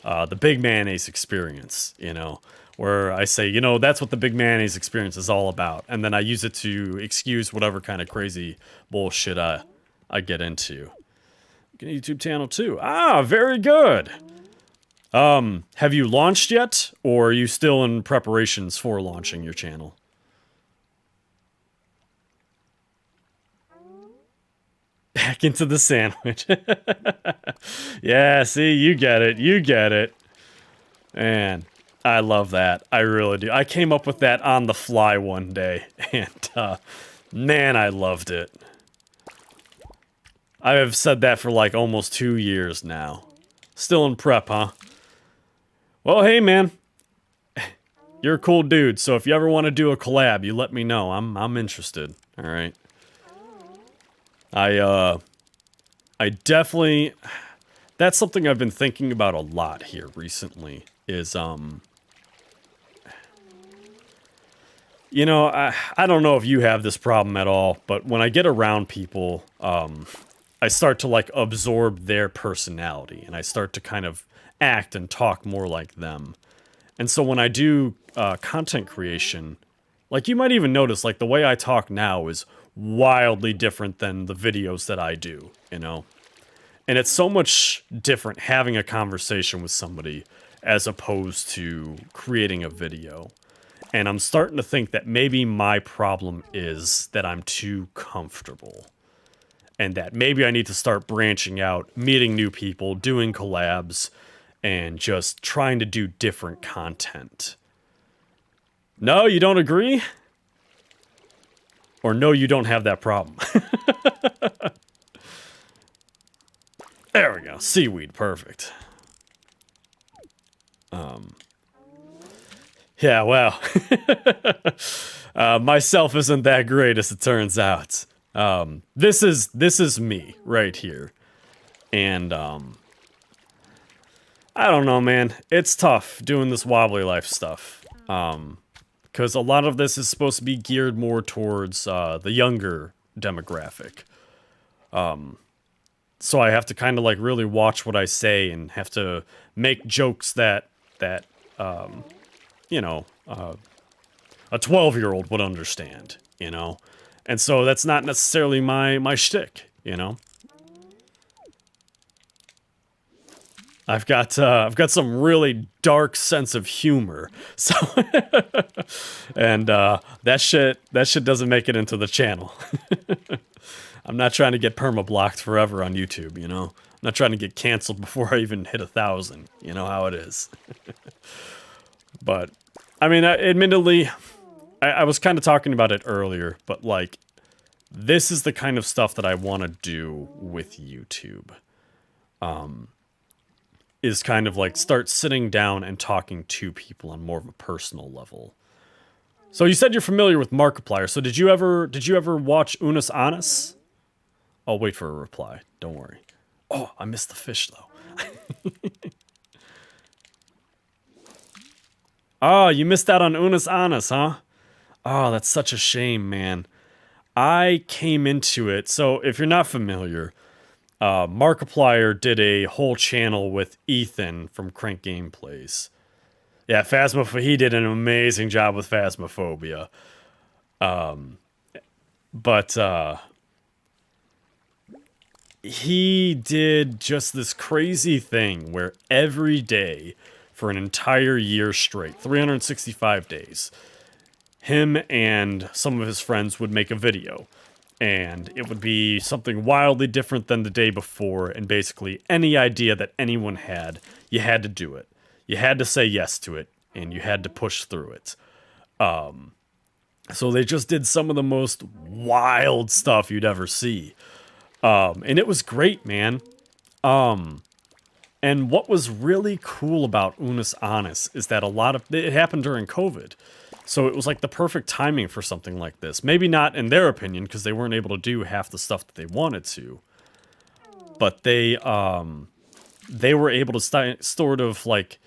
the Big Mayonnaise Experience, you know? Where I say, you know, that's what the Big Mayonnaise Experience is all about. And then I use it to excuse whatever kind of crazy bullshit I get into. Get a YouTube channel too. Ah, very good. Have you launched yet? Or are you still in preparations for launching your channel? Back into the sandwich. Yeah, see, you get it. You get it. Man, I love that. I really do. I came up with that on the fly one day. And, man, I loved it. I have said that for like almost 2 years now. Still in prep, huh? Well, hey, man. You're a cool dude, so if you ever want to do a collab, you let me know. I'm interested. All right. I definitely... That's something I've been thinking about a lot here recently, is, you know, I don't know if you have this problem at all, but when I get around people, I start to, like, absorb their personality, and I start to kind of act and talk more like them. And so when I do content creation, like, you might even notice, like, the way I talk now is wildly different than the videos that I do, you know? And it's so much different having a conversation with somebody as opposed to creating a video. And I'm starting to think that maybe my problem is that I'm too comfortable. And that maybe I need to start branching out, meeting new people, doing collabs, and just trying to do different content. No, you don't agree? Or no, you don't have that problem. There we go. Seaweed. Perfect. Yeah, well. Myself isn't that great as it turns out. This is me right here. And, I I don't know, man. It's tough doing this wobbly life stuff. Because a lot of this is supposed to be geared more towards the younger demographic. So I have to kind of like really watch what I say and have to make jokes that you know, a 12-year-old would understand, you know? And so that's not necessarily my shtick, you know? I've got some really dark sense of humor, so and that shit doesn't make it into the channel. I'm not trying to get perma-blocked forever on YouTube, you know? I'm not trying to get canceled before I even hit 1,000, you know how it is. But, I mean, admittedly, I was kind of talking about it earlier, but like, this is the kind of stuff that I want to do with YouTube. Is kind of like start sitting down and talking to people on more of a personal level. So you said you're familiar with Markiplier. So did you ever watch Unus Annus? I'll wait for a reply. Don't worry. Oh, I missed the fish though. Oh, you missed out on Unus Annus, huh? Oh, that's such a shame, man. I came into it. So if you're not familiar, Markiplier did a whole channel with Ethan from Crank Gameplays. Yeah, he did an amazing job with Phasmophobia. But he did just this crazy thing where every day for an entire year straight, 365 days, him and some of his friends would make a video. And it would be something wildly different than the day before, and basically any idea that anyone had, you had to do it. You had to say yes to it, and you had to push through it. So they just did some of the most wild stuff you'd ever see. And it was great, man. And what was really cool about Unus Annus is that it happened during COVID. So it was like the perfect timing for something like this. Maybe not in their opinion, because they weren't able to do half the stuff that they wanted to. But they were able to sort of like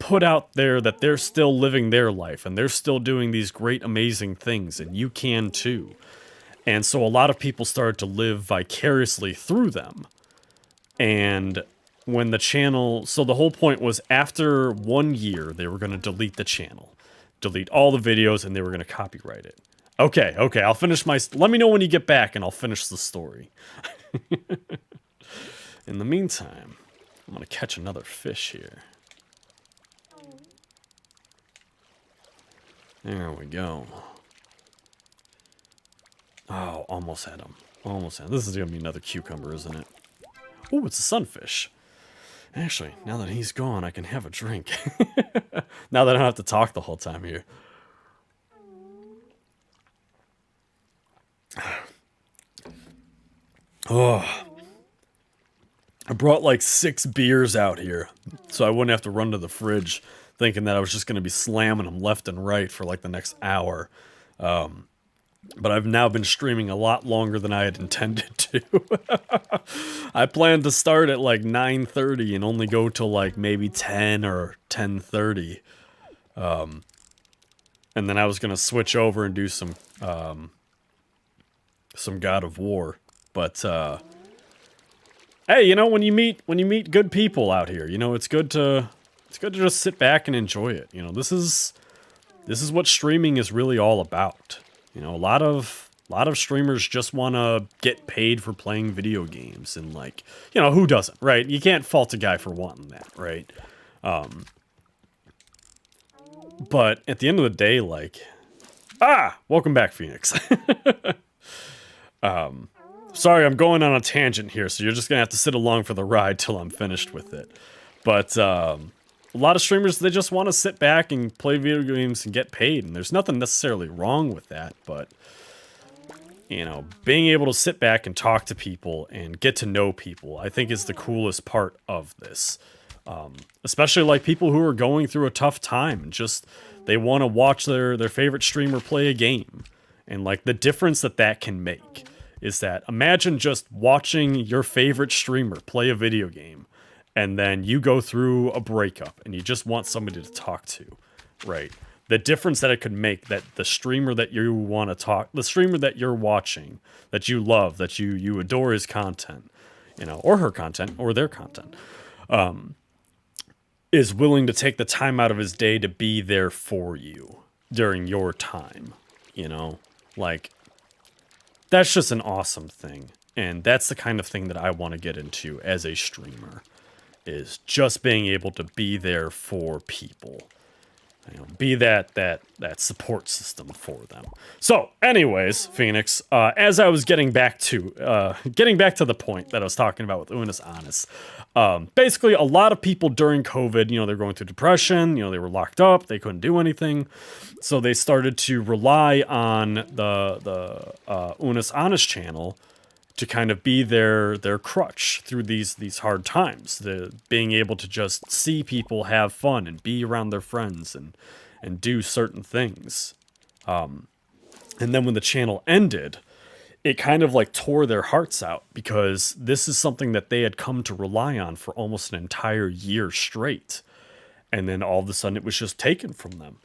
put out there that they're still living their life and they're still doing these great, amazing things, and you can too. And so a lot of people started to live vicariously through them. And when the channel, so the whole point was after 1 year, they were going to delete the channel. Delete all the videos, and they were going to copyright it. Okay, I'll finish let me know when you get back, and I'll finish the story. In the meantime, I'm going to catch another fish here. There we go. Oh, almost had him. Almost had him. This is going to be another cucumber, isn't it? Oh, it's a sunfish. Actually, now that he's gone, I can have a drink. Now that I don't have to talk the whole time here. Oh. I brought like 6 beers out here, so I wouldn't have to run to the fridge thinking that I was just going to be slamming them left and right for like the next hour. But I've now been streaming a lot longer than I had intended to. I planned to start at like 9:30 and only go till like maybe 10 or 10:30. And then I was gonna switch over and do some God of War. But hey, you know, when you meet good people out here, you know, it's good to just sit back and enjoy it. You know, this is what streaming is really all about. You know, a lot of streamers just want to get paid for playing video games, and like, you know, who doesn't, right? You can't fault a guy for wanting that, right? But at the end of the day, like, welcome back, Phoenix. Sorry, I'm going on a tangent here, so you're just gonna have to sit along for the ride till I'm finished with it. But a lot of streamers, they just want to sit back and play video games and get paid, and there's nothing necessarily wrong with that, but, you know, being able to sit back and talk to people and get to know people, I think is the coolest part of this. Especially like people who are going through a tough time and just, they want to watch their favorite streamer play a game. And like the difference that can make is that imagine just watching your favorite streamer play a video game and then you go through a breakup and you just want somebody to talk to, right? The difference that it could make, that the streamer that you want to talk, the streamer that you're watching, that you love, that you adore his content, or her content, or their content, is willing to take the time out of his day to be there for you during your time, like, that's just an awesome thing. And that's the kind of thing that I want to get into as a streamer, is just being able to be there for people. Be that support system for them. So, anyways, Phoenix, as I was getting back to the point that I was talking about with Unis Honest, basically a lot of people during COVID, they're going through depression, they were locked up, they couldn't do anything, so they started to rely on the Unis Honest channel to kind of be their crutch through these hard times. The being able to just see people have fun and be around their friends and do certain things. And then when the channel ended, it kind of like tore their hearts out, because this is something that they had come to rely on for almost an entire year straight. And then all of a sudden it was just taken from them.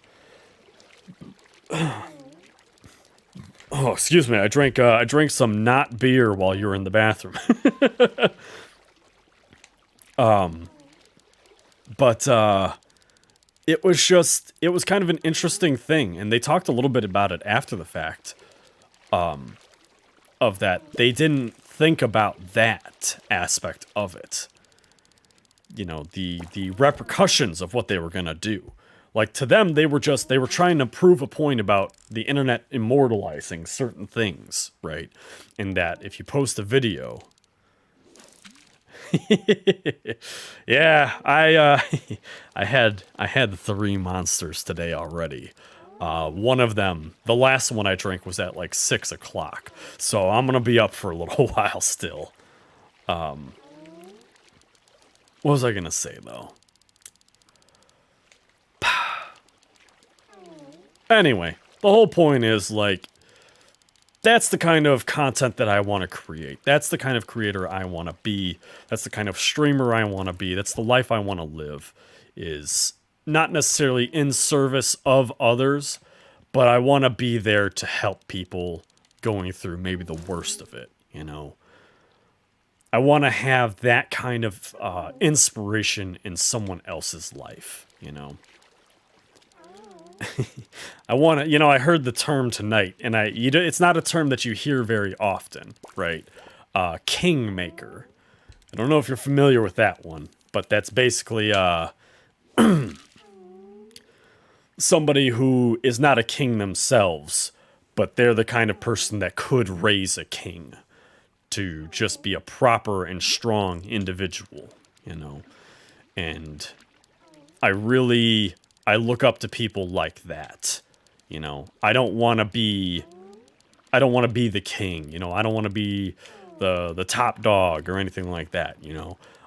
Oh, excuse me. I drank some not beer while you were in the bathroom. But it was kind of an interesting thing, and they talked a little bit about it after the fact. Of that, they didn't think about that aspect of it. The repercussions of what they were gonna do. Like, to them, they were trying to prove a point about the internet immortalizing certain things, right? In that, if you post a video... Yeah, I had 3 monsters today already. One of them, the last one I drank, was at like 6 o'clock. So I'm gonna be up for a little while still. What was I gonna say, though? Anyway, the whole point is, like, that's the kind of content that I want to create. That's the kind of creator I want to be. That's the kind of streamer I want to be. That's the life I want to live. Is not necessarily in service of others, but I want to be there to help people going through maybe the worst of it, I want to have that kind of inspiration in someone else's life, I want to, I heard the term tonight, and it's not a term that you hear very often, right? Kingmaker. I don't know if you're familiar with that one, but that's basically somebody who is not a king themselves, but they're the kind of person that could raise a king to just be a proper and strong individual, and I look up to people like that. I don't want to be the king, I don't want to be the top dog or anything like that,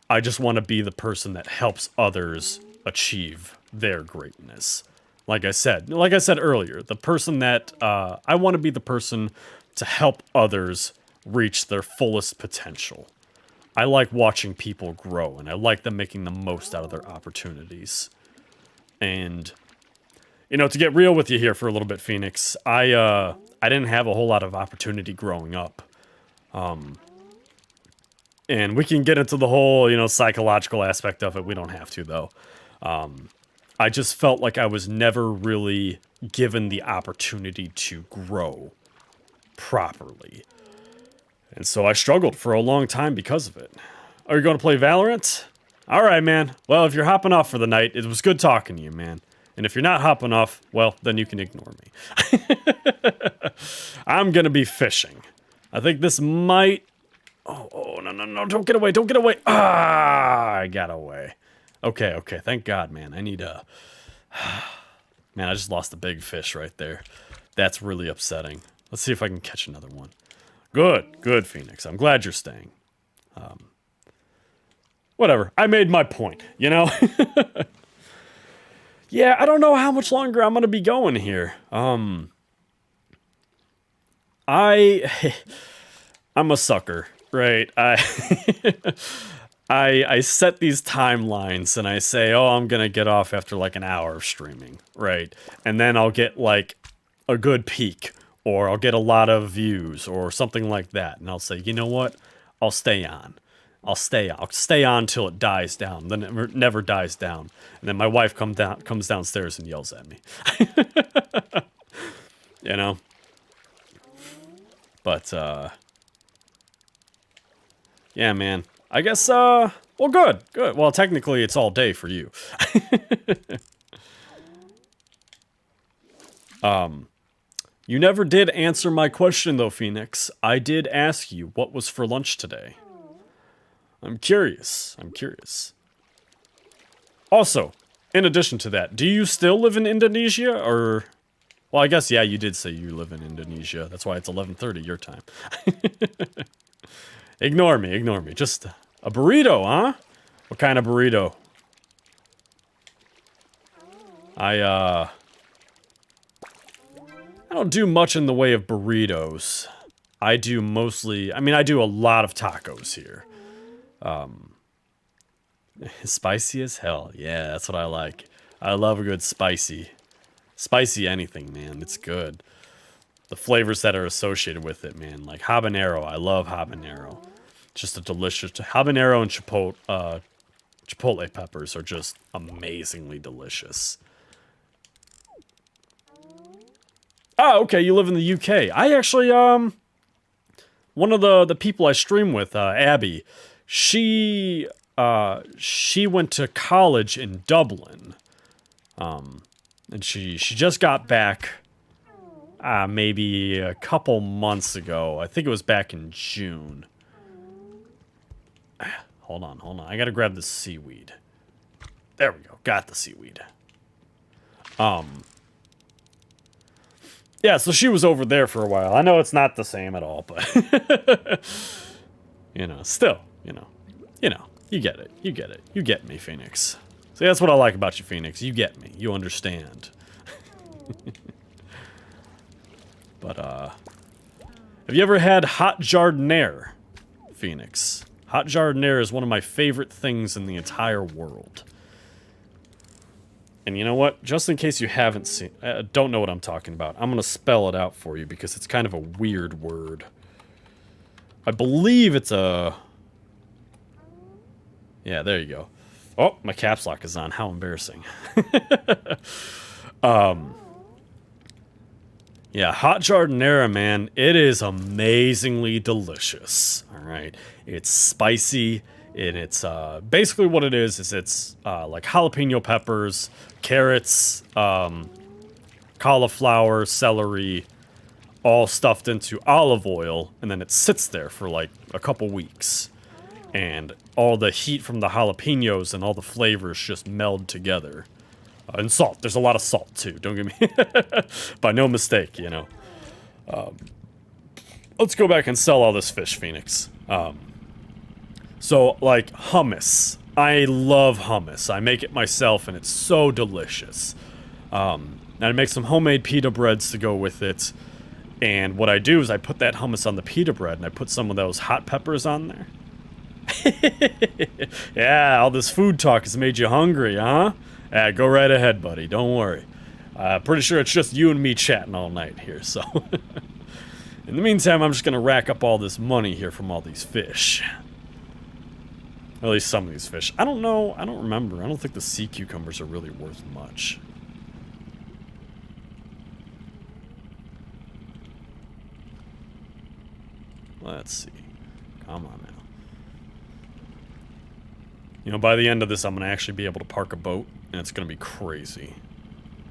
I just want to be the person that helps others achieve their greatness. Like I said earlier, the person that I want to be the person to help others reach their fullest potential. I like watching people grow, and I like them making the most out of their opportunities. And, to get real with you here for a little bit, Phoenix, I didn't have a whole lot of opportunity growing up. And we can get into the whole, psychological aspect of it. We don't have to, though. I just felt like I was never really given the opportunity to grow properly. And so I struggled for a long time because of it. Are you going to play Valorant? All right, man. Well, if you're hopping off for the night, it was good talking to you, man. And if you're not hopping off, well, then you can ignore me. I'm going to be fishing. I think this might... Oh, no, don't get away, Ah, I got away. Okay, thank God, man. I need a... Man, I just lost a big fish right there. That's really upsetting. Let's see if I can catch another one. Good, Phoenix. I'm glad you're staying. Whatever. I made my point, Yeah, I don't know how much longer I'm going to be going here. I'm a sucker, right? I set these timelines and I say, oh, I'm gonna get off after like an hour of streaming, right? And then I'll get like a good peak, or I'll get a lot of views, or something like that. And I'll say, you know what? I'll stay on. I'll stay on till it dies down. Then it never dies down. And then my wife comes downstairs and yells at me. You know? But, yeah, man. I guess, well, good. Well, technically, it's all day for you. You never did answer my question, though, Phoenix. I did ask you what was for lunch today. I'm curious. Also, in addition to that, do you still live in Indonesia, or... Well, I guess, yeah, you did say you live in Indonesia. That's why it's 11:30 your time. Ignore me. Just a burrito, huh? What kind of burrito? I don't do much in the way of burritos. I do mostly... I mean, I do a lot of tacos here. Spicy as hell. Yeah, that's what I like. I love a good spicy anything, man. It's good. The flavors that are associated with it, man. Like habanero. I love habanero. Just a delicious... Habanero and chipotle peppers are just amazingly delicious. Oh, okay, you live in the UK. I actually, one of the people I stream with, Abby, she went to college in Dublin. And she just got back, maybe a couple months ago. I think it was back in June. Hold on. I gotta grab the seaweed. There we go. Got the seaweed. Yeah, so she was over there for a while. I know it's not the same at all, but... you know, still, you get it. You get me, Phoenix. See, that's what I like about you, Phoenix. You get me. You understand. But, have you ever had hot jardiniere, Phoenix? Hot jardiniere is one of my favorite things in the entire world. And you know what? Just in case you haven't seen... don't know what I'm talking about. I'm going to spell it out for you because it's kind of a weird word. I believe it's a... Yeah, there you go. Oh, my caps lock is on. How embarrassing. Yeah, hot jardiniere, man. It is amazingly delicious. All right. It's spicy. And it's, basically what it is it's, like jalapeno peppers, carrots, cauliflower, celery, all stuffed into olive oil, and then it sits there for like a couple weeks. And all the heat from the jalapenos and all the flavors just meld together. And salt. There's a lot of salt, too. Don't get me... By no mistake, you know. Let's go back and sell all this fish, Phoenix. So, like, hummus. I love hummus. I make it myself, and it's so delicious. And I make some homemade pita breads to go with it. And what I do is I put that hummus on the pita bread, and I put some of those hot peppers on there. Yeah, all this food talk has made you hungry, huh? Go right ahead, buddy. Don't worry. Pretty sure it's just you and me chatting all night here, so... In the meantime, I'm just gonna rack up all this money here from all these fish. At least some of these fish. I don't know. I don't remember. I don't think the sea cucumbers are really worth much. Let's see. Come on now. You know, by the end of this, I'm going to actually be able to park a boat, and it's going to be crazy.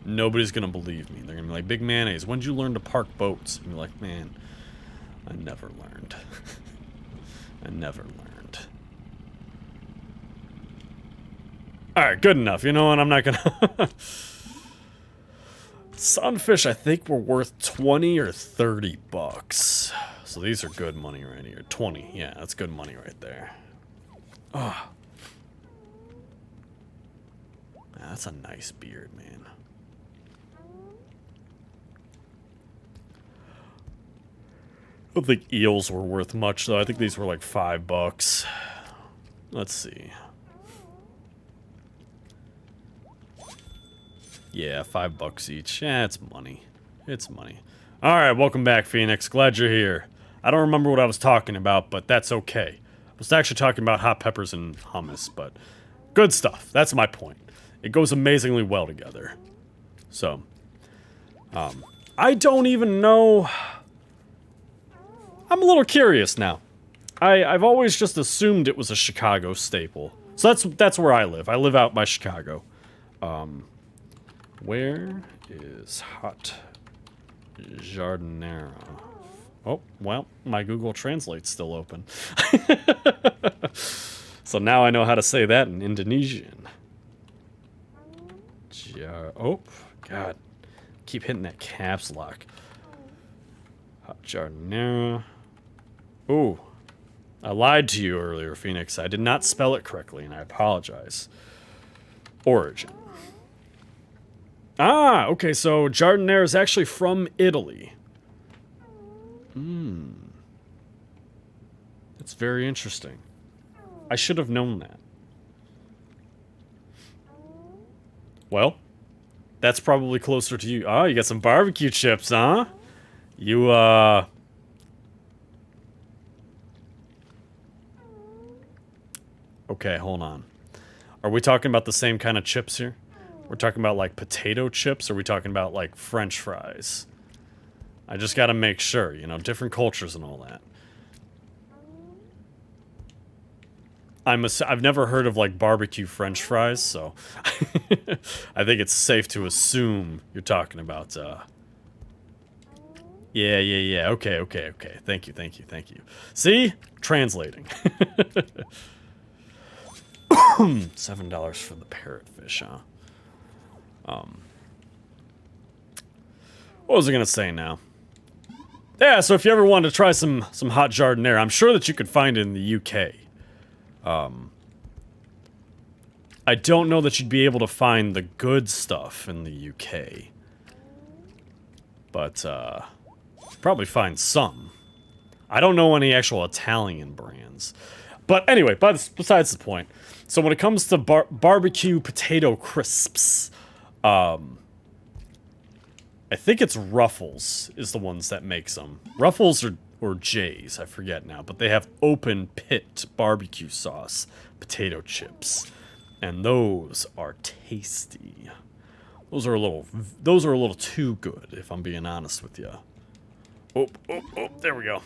Nobody's going to believe me. They're going to be like, Big Mayonnaise, when did you learn to park boats? And you're like, man, I never learned. I never learned. Alright, good enough. You know what? I'm not gonna... Sunfish, I think, were worth 20 or 30 bucks. So these are good money right here. 20. Yeah, that's good money right there. Oh. That's a nice beard, man. I don't think eels were worth much, though. I think these were like 5 bucks. Let's see. Yeah, $5 each. Yeah, it's money. It's money. Alright, welcome back, Phoenix. Glad you're here. I don't remember what I was talking about, but that's okay. I was actually talking about hot peppers and hummus, but good stuff. That's my point. It goes amazingly well together. So, I don't even know. I'm a little curious now. I've always just assumed it was a Chicago staple. So that's where I live. I live out by Chicago. Where is hot jardinera? Oh, well, my Google Translate's still open. So now I know how to say that in Indonesian. Oh, God. Keep hitting that caps lock. Hot jardinera. Ooh. I lied to you earlier, Phoenix. I did not spell it correctly, and I apologize. Origin. Ah, okay, so jardinera is actually from Italy. That's very interesting. I should have known that. Well, that's probably closer to you. Oh, you got some barbecue chips, huh? You, Okay, hold on. Are we talking about the same kind of chips here? We're talking about, like, potato chips, or are we talking about, like, French fries? I just gotta make sure, you know, different cultures and all that. I've never heard of, like, barbecue French fries, so I think it's safe to assume you're talking about, Yeah, okay. Thank you. See? Translating. $7 for the parrotfish, huh? What was I gonna say now? Yeah, so if you ever wanted to try some hot jardinera, I'm sure that you could find it in the UK. I don't know that you'd be able to find the good stuff in the UK. But, probably find some. I don't know any actual Italian brands. But anyway, besides the point. So when it comes to barbecue potato crisps, I think it's Ruffles is the ones that makes them. Ruffles or Jay's, I forget now, but they have open pit barbecue sauce potato chips, and those are tasty. Those are a little too good, if I'm being honest with you. Oh, there we go.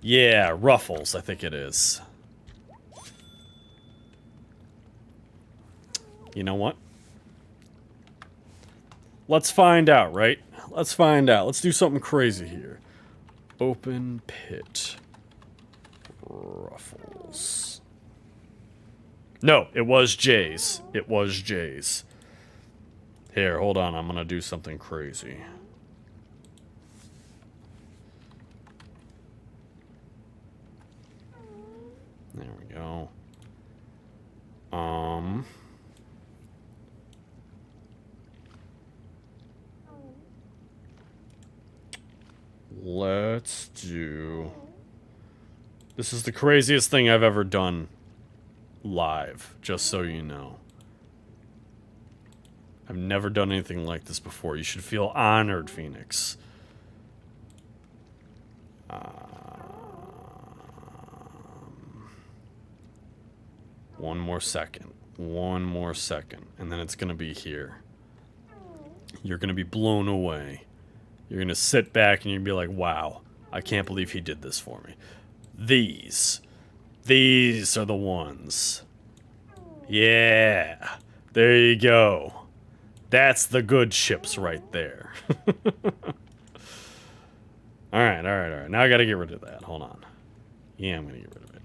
Yeah, Ruffles, I think it is. You know what? Let's find out, right? Let's find out. Let's do something crazy here. Open pit. Ruffles. No, it was Jay's. It was Jay's. Here, hold on. I'm gonna do something crazy. There we go. Let's do... This is the craziest thing I've ever done live, just so you know. I've never done anything like this before. You should feel honored, Phoenix. One more second. One more second. And then it's gonna be here. You're gonna be blown away. You're gonna sit back and you're gonna be like, wow, I can't believe he did this for me. These are the ones. Yeah. There you go. That's the good chips right there. Alright. Now I gotta get rid of that. Hold on. Yeah, I'm gonna get rid of it.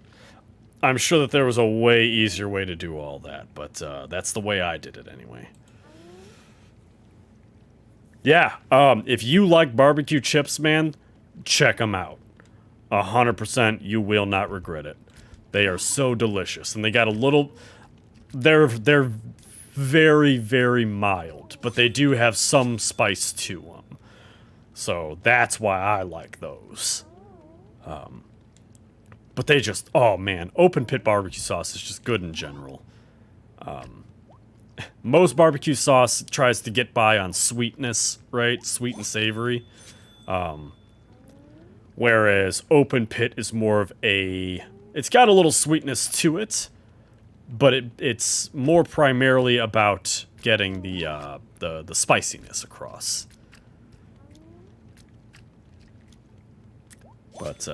I'm sure that there was a way easier way to do all that, but that's the way I did it anyway. Yeah, if you like barbecue chips, man, check them out. 100% you will not regret it. They are so delicious, and they got a little... They're very, very mild, but they do have some spice to them. So that's why I like those. But they just, oh man, open pit barbecue sauce is just good in general. Most barbecue sauce tries to get by on sweetness, right? Sweet and savory. Whereas open pit is more of a, it's got a little sweetness to it, but it's more primarily about getting the spiciness across. But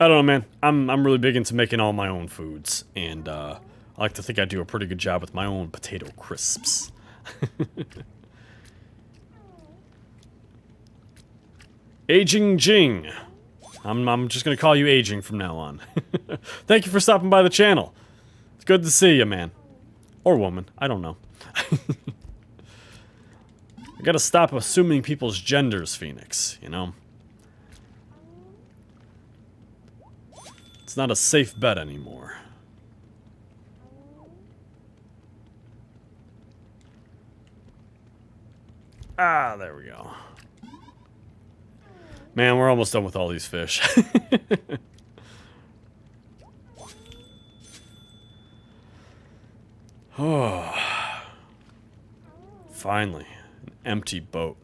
I don't know, man. I'm really big into making all my own foods, and I like to think I do a pretty good job with my own potato crisps. Aging Jing. I'm just gonna call you Aging from now on. Thank you for stopping by the channel. It's good to see you, man. Or woman. I don't know. I gotta stop assuming people's genders, Phoenix, you know? It's not a safe bet anymore. Ah, there we go. Man, we're almost done with all these fish. Oh. Finally, an empty boat.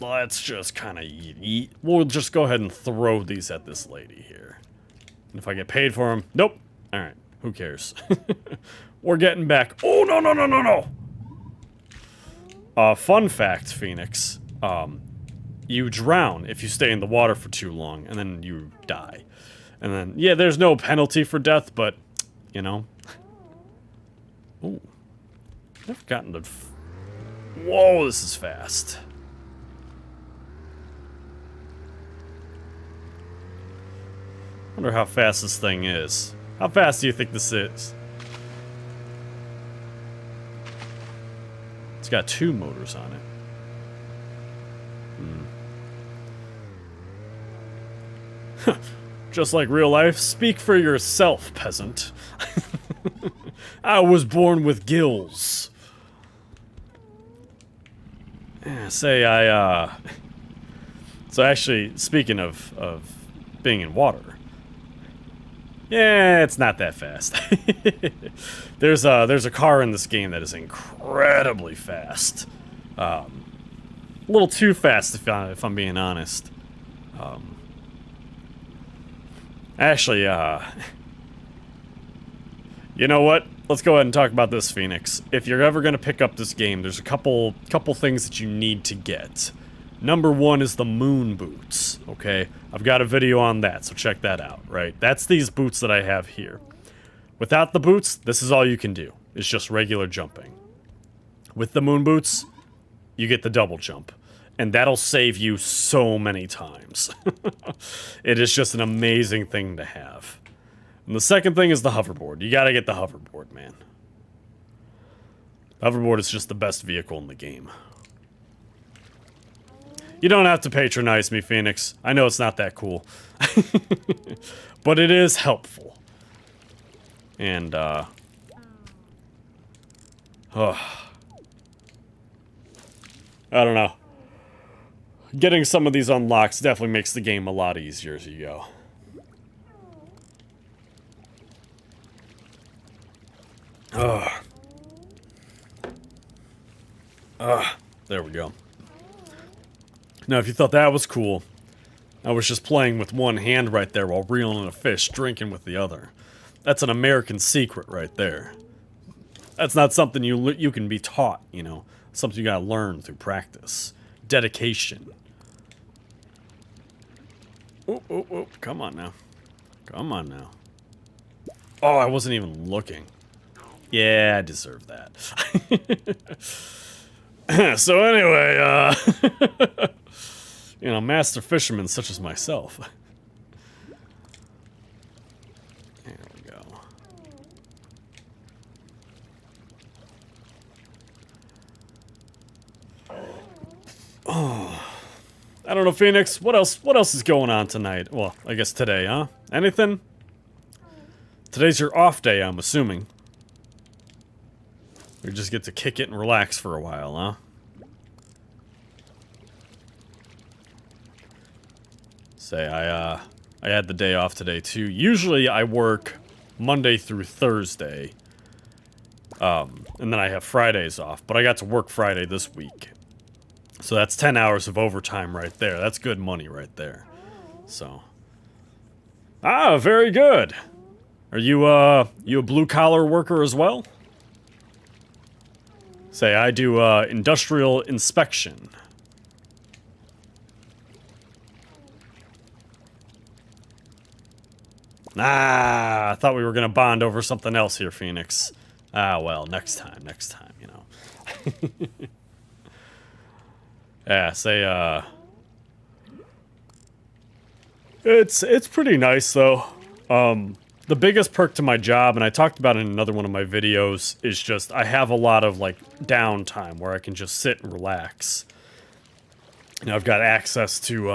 Let's just kind of eat. We'll just go ahead and throw these at this lady here. And if I get paid for them, nope. All right, who cares? We're getting back. Oh, no, no, no, no, no. Fun fact, Phoenix. You drown if you stay in the water for too long, and then you die. And then, yeah, there's no penalty for death, but, you know. Ooh. I've gotten to... Whoa, this is fast. Wonder how fast this thing is. How fast do you think this is? It's got 2 motors on it. Just like real life, speak for yourself, peasant. I was born with gills. Yeah, say So actually, speaking of being in water, yeah, it's not that fast. There's a car in this game that is incredibly fast. A little too fast, if I'm being honest. Actually, you know what? Let's go ahead and talk about this, Phoenix. If you're ever gonna pick up this game, there's a couple things that you need to get. Number 1 is the moon boots, okay? I've got a video on that, so check that out, right? That's these boots that I have here. Without the boots, this is all you can do. It's just regular jumping. With the moon boots, you get the double jump. And that'll save you so many times. It is just an amazing thing to have. And the second thing is the hoverboard. You gotta get the hoverboard, man. The hoverboard is just the best vehicle in the game. You don't have to patronize me, Phoenix. I know it's not that cool. But it is helpful. And, I don't know. Getting some of these unlocks definitely makes the game a lot easier as you go. There we go. Now, if you thought that was cool, I was just playing with one hand right there while reeling in a fish, drinking with the other. That's an American secret right there. That's not something you can be taught, you know. Something you gotta learn through practice. Dedication. Oh, come on now. Come on now. Oh, I wasn't even looking. Yeah, I deserve that. So anyway, you know, master fishermen such as myself. There we go. Oh. I don't know, Phoenix. What else is going on tonight? Well, I guess today, huh? Anything? Today's your off day, I'm assuming. You just get to kick it and relax for a while, huh? Say, I had the day off today, too. Usually, I work Monday through Thursday. And then I have Fridays off. But I got to work Friday this week. So that's 10 hours of overtime right there. That's good money right there. So. Ah, very good. Are you a blue-collar worker as well? Say, I do, industrial inspection. Ah, I thought we were gonna bond over something else here, Phoenix. Ah, well, next time, you know. Yeah, say, It's pretty nice, though. The biggest perk to my job, and I talked about it in another one of my videos, is just I have a lot of, like, downtime where I can just sit and relax. You know, I've got access to, you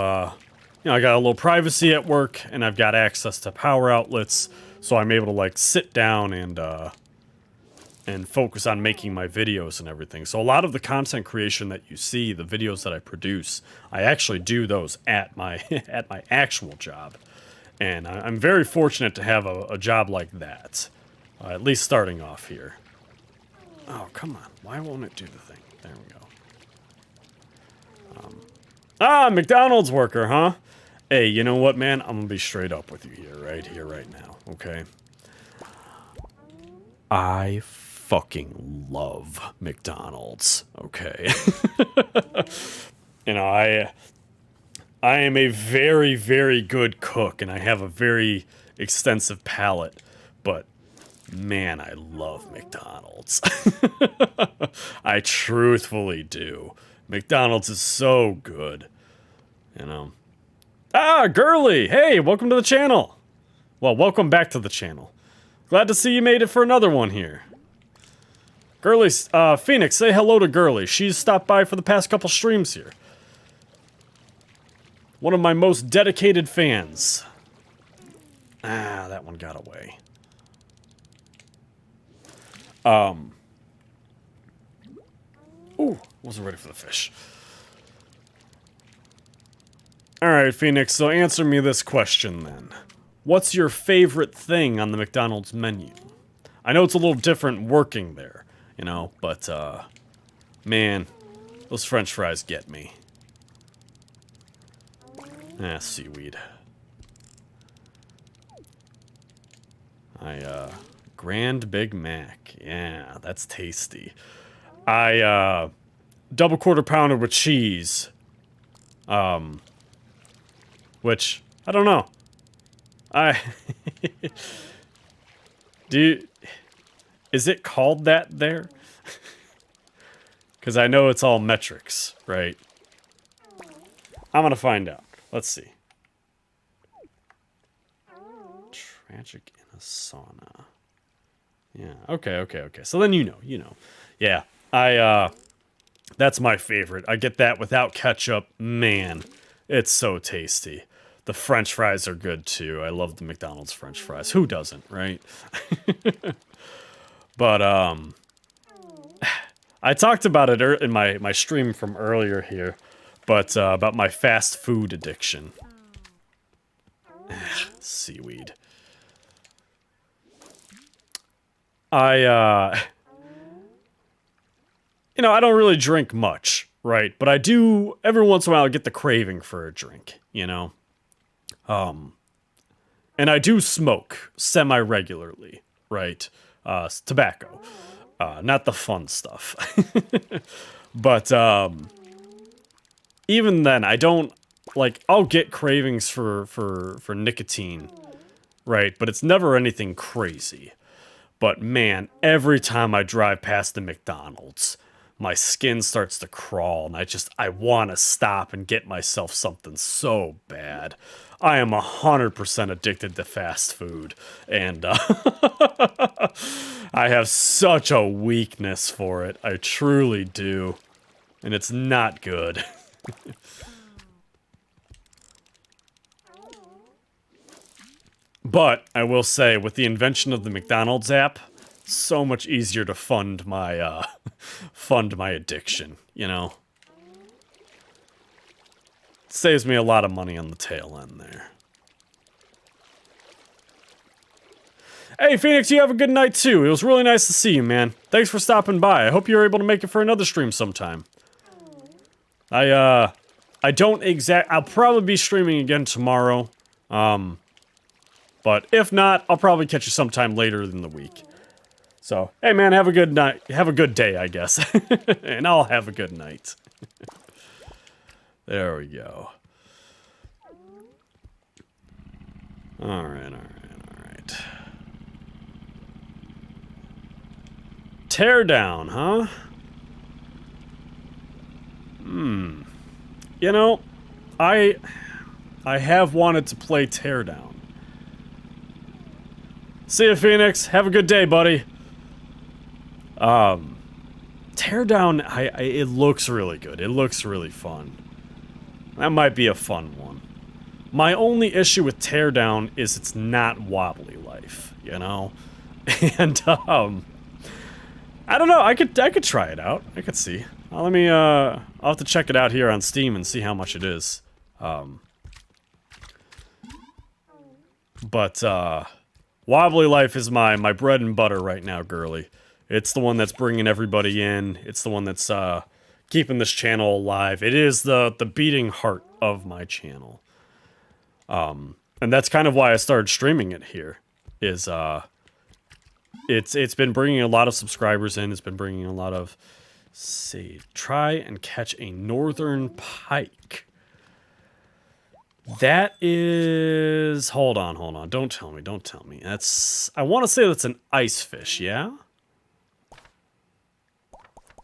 know, I got a little privacy at work, and I've got access to power outlets, so I'm able to, like, sit down and focus on making my videos and everything. So a lot of the content creation that you see, the videos that I produce, I actually do those at my at my actual job. And I'm very fortunate to have a job like that. At least starting off here. Oh, come on. Why won't it do the thing? There we go. McDonald's worker, huh? Hey, you know what, man? I'm gonna be straight up with you here, right now, okay? I fucking love McDonald's, okay? You know, I am a very, very good cook, and I have a very extensive palate, but man, I love McDonald's. I truthfully do. McDonald's is so good, you know. Ah, Girly! Hey, welcome to the channel! Well, welcome back to the channel. Glad to see you made it for another one here. Girly, Phoenix, say hello to Girly. She's stopped by for the past couple streams here. One of my most dedicated fans. Ah, that one got away. Ooh, wasn't ready for the fish. Alright, Phoenix, so answer me this question then. What's your favorite thing on the McDonald's menu? I know it's a little different working there, you know, but, man, those French fries get me. Ah, seaweed. Grand Big Mac. Yeah, that's tasty. Double quarter pounder with cheese. Which, I don't know. Is it called that there? Because I know it's all metrics, right? I'm gonna find out. Let's see. Tragic in a sauna. Yeah, okay. So then you know. Yeah, that's my favorite. I get that without ketchup. Man, it's so tasty. The French fries are good, too. I love the McDonald's French fries. Who doesn't, right? But, I talked about it in my stream from earlier here, but, about my fast food addiction. Seaweed. You know, I don't really drink much, right? But I do, every once in a while, get the craving for a drink, you know? And I do smoke semi-regularly, right? Tobacco. Not the fun stuff. But, even then, I don't, like, I'll get cravings for nicotine, right? But it's never anything crazy. But man, every time I drive past a McDonald's, my skin starts to crawl, and I want to stop and get myself something so bad. I am 100% addicted to fast food, and I have such a weakness for it. I truly do, and it's not good. But I will say, with the invention of the McDonald's app, so much easier to fund my addiction, you know? Saves me a lot of money on the tail end there. Hey, Phoenix, you have a good night, too. It was really nice to see you, man. Thanks for stopping by. I hope you're able to make it for another stream sometime. I don't I'll probably be streaming again tomorrow. But if not, I'll probably catch you sometime later in the week. So, hey, man, have a good night. Have a good day, I guess. And I'll have a good night. There we go. Alright. Teardown, huh? You know, I have wanted to play Teardown. See ya, Phoenix. Have a good day, buddy. Teardown, it looks really good. It looks really fun. That might be a fun one. My only issue with Teardown is it's not Wobbly Life, you know? And, I don't know. I could try it out. I could see. Let me. I'll have to check it out here on Steam and see how much it is. But Wobbly Life is my bread and butter right now, girly. It's the one that's bringing everybody in. It's the one that's keeping this channel alive. It is the beating heart of my channel. And that's kind of why I started streaming it here. Is It's been bringing a lot of subscribers in. It's been bringing a lot of... Say, try and catch a northern pike. That is... Hold on. Don't tell me. That's... I want to say that's an ice fish, yeah?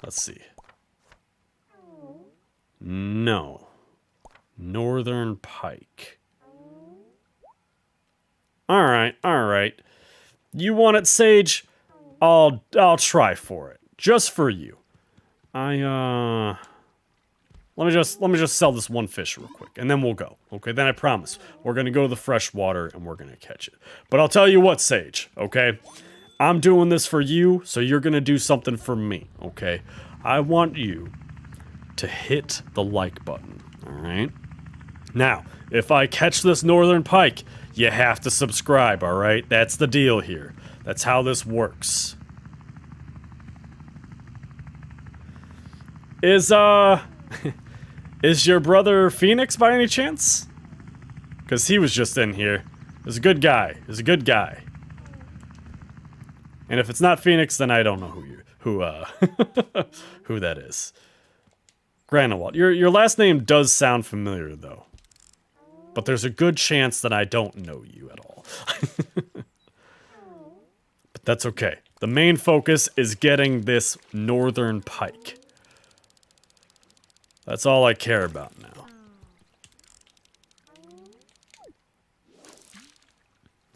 Let's see. No. Northern pike. Alright. You want it, Sage? I'll try for it. Just for you. Let me just sell this one fish real quick, and then we'll go. Okay, then I promise. We're gonna go to the freshwater, and we're gonna catch it. But I'll tell you what, Sage, okay? I'm doing this for you, so you're gonna do something for me, okay? I want you to hit the like button, alright? Now, if I catch this northern pike, you have to subscribe, alright? That's the deal here. That's how this works. Is your brother Phoenix by any chance? Because he was just in here. He's a good guy. And if it's not Phoenix, then I don't know who that is. Granawalt. Your last name does sound familiar, though. But there's a good chance that I don't know you at all. But that's okay. The main focus is getting this northern pike. That's all I care about now.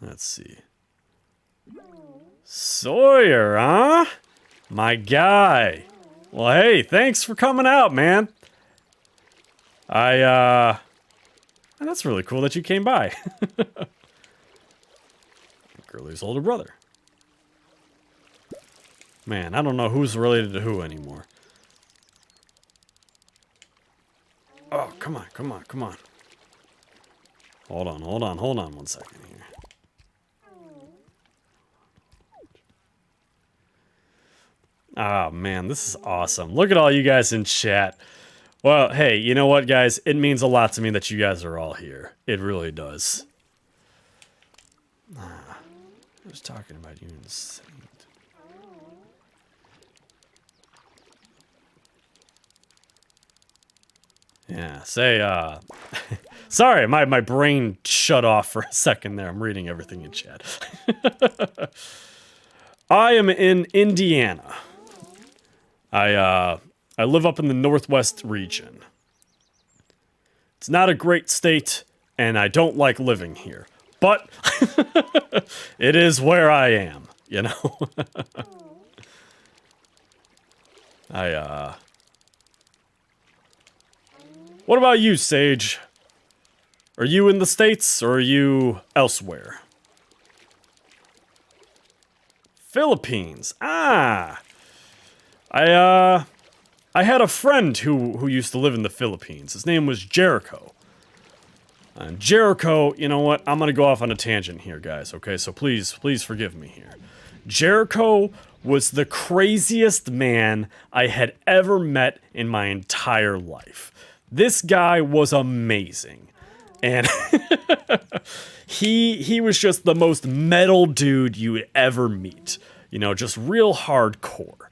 Let's see. Sawyer, huh? My guy. Well, hey, thanks for coming out, man. That's really cool that you came by. Girly's older brother. Man, I don't know who's related to who anymore. Oh, come on. Hold on 1 second here. Ah, man, this is awesome. Look at all you guys in chat. Well, hey, you know what, guys? It means a lot to me that you guys are all here. It really does. I was talking about you in Saint. Yeah, say, sorry, my brain shut off for a second there. I'm reading everything in chat. I am in Indiana. I live up in the Northwest region. It's not a great state, and I don't like living here. But, it is where I am, you know? What about you, Sage? Are you in the States, or are you elsewhere? Philippines. Ah! I had a friend who used to live in the Philippines. His name was Jericho. Jericho, you know what? I'm gonna go off on a tangent here, guys, okay? So please forgive me here. Jericho was the craziest man I had ever met in my entire life. This guy was amazing. And he was just the most metal dude you would ever meet. You know, just real hardcore.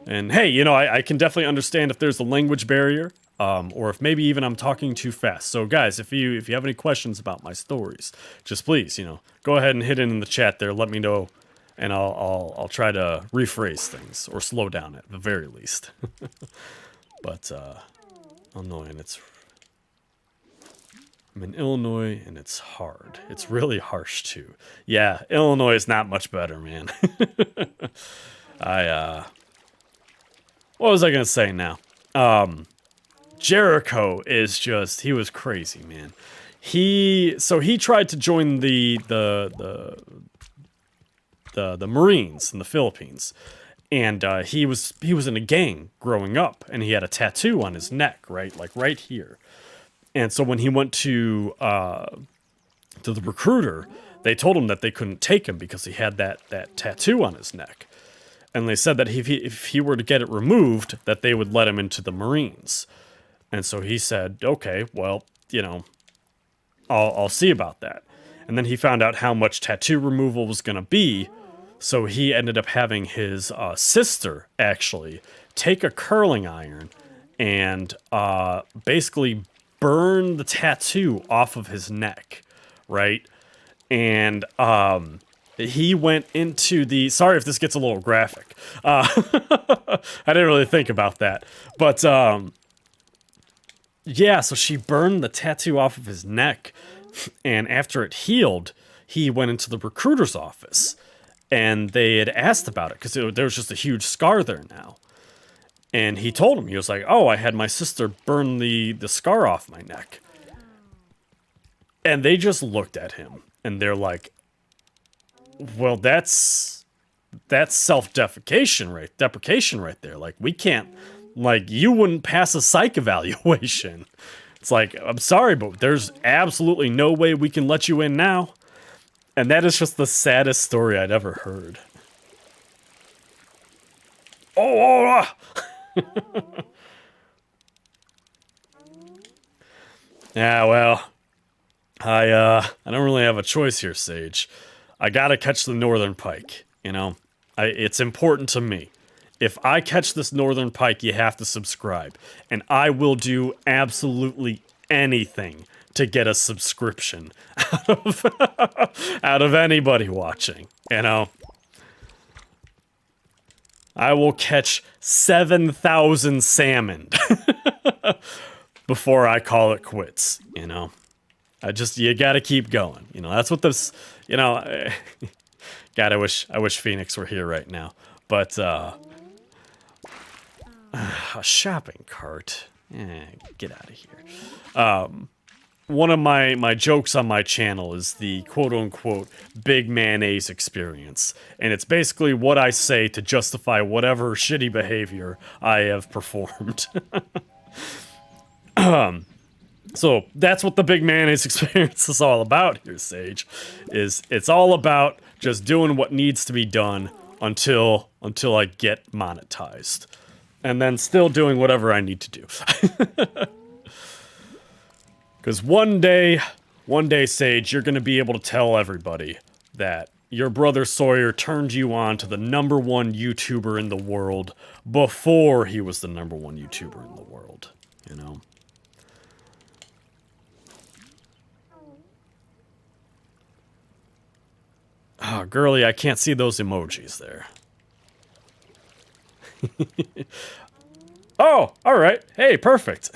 And hey, you know, I can definitely understand if there's a language barrier. Or if maybe even I'm talking too fast. So guys, if you have any questions about my stories, just please, you know, go ahead and hit it in the chat there. Let me know, and I'll try to rephrase things or slow down at the very least. But Illinois, and I'm in Illinois, and it's hard. It's really harsh too. Yeah, Illinois is not much better, man. What was I gonna say now? Jericho is just, he was crazy, man. He tried to join the Marines in the Philippines, and he was in a gang growing up, and he had a tattoo on his neck, right, like right here. And so when he went to the recruiter, they told him that they couldn't take him because he had that tattoo on his neck, and they said that if he were to get it removed, that they would let him into the Marines. And so he said, okay, well, you know, I'll see about that. And then he found out how much tattoo removal was going to be. So he ended up having his sister, actually, take a curling iron and basically burn the tattoo off of his neck, right? And he went into the... Sorry if this gets a little graphic. I didn't really think about that. But... yeah, so she burned the tattoo off of his neck, and after it healed, he went into the recruiter's office, and they had asked about it, because there was just a huge scar there now. And he told him, he was like, oh, I had my sister burn the scar off my neck. And they just looked at him, and they're like, well, that's self-deprecation right there. Like, we can't... Like, you wouldn't pass a psych evaluation. It's like, I'm sorry, but there's absolutely no way we can let you in now. And that is just the saddest story I'd ever heard. Yeah, well, I don't really have a choice here, Sage. I gotta catch the northern pike, you know? It's important to me. If I catch this northern pike, you have to subscribe. And I will do absolutely anything to get a subscription out of anybody watching, you know? I will catch 7,000 salmon before I call it quits, you know? You gotta keep going. You know, that's what this, you know... God, I wish Phoenix were here right now. But, a shopping cart. Get out of here. One of my jokes on my channel is the quote-unquote big mayonnaise experience. And it's basically what I say to justify whatever shitty behavior I have performed. So that's what the big mayonnaise experience is all about here, Sage. It's all about just doing what needs to be done until I get monetized. And then still doing whatever I need to do. Because one day, Sage, you're going to be able to tell everybody that your brother Sawyer turned you on to the #1 YouTuber in the world before he was the #1 YouTuber in the world, you know? Oh, girly, I can't see those emojis there. Oh, all right. Hey, perfect.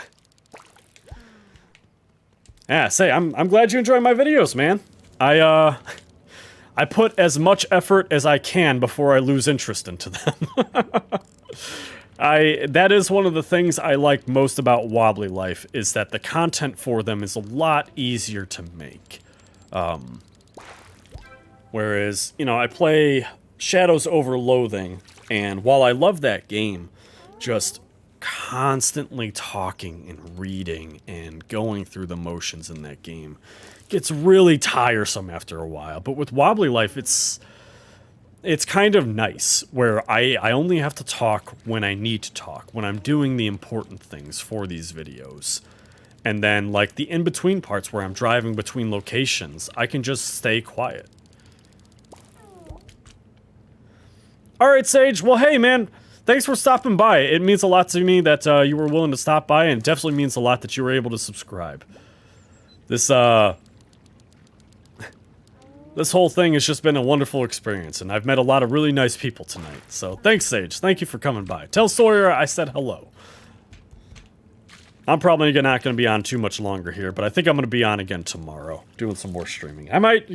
Yeah, I'm glad you enjoy my videos, man. I put as much effort as I can before I lose interest into them. That is one of the things I like most about Wobbly Life, is that the content for them is a lot easier to make. Whereas, you know, I play Shadows Over Loathing, and while I love that game, just constantly talking and reading and going through the motions in that game gets really tiresome after a while. But with Wobbly Life, it's kind of nice, where I only have to talk when I need to talk, when I'm doing the important things for these videos. And then, like, the in-between parts where I'm driving between locations, I can just stay quiet. Alright, Sage, well, hey, man, thanks for stopping by. It means a lot to me that you were willing to stop by, and it definitely means a lot that you were able to subscribe. This whole thing has just been a wonderful experience, and I've met a lot of really nice people tonight. So, thanks, Sage. Thank you for coming by. Tell Sawyer I said hello. I'm probably not going to be on too much longer here, but I think I'm going to be on again tomorrow, doing some more streaming.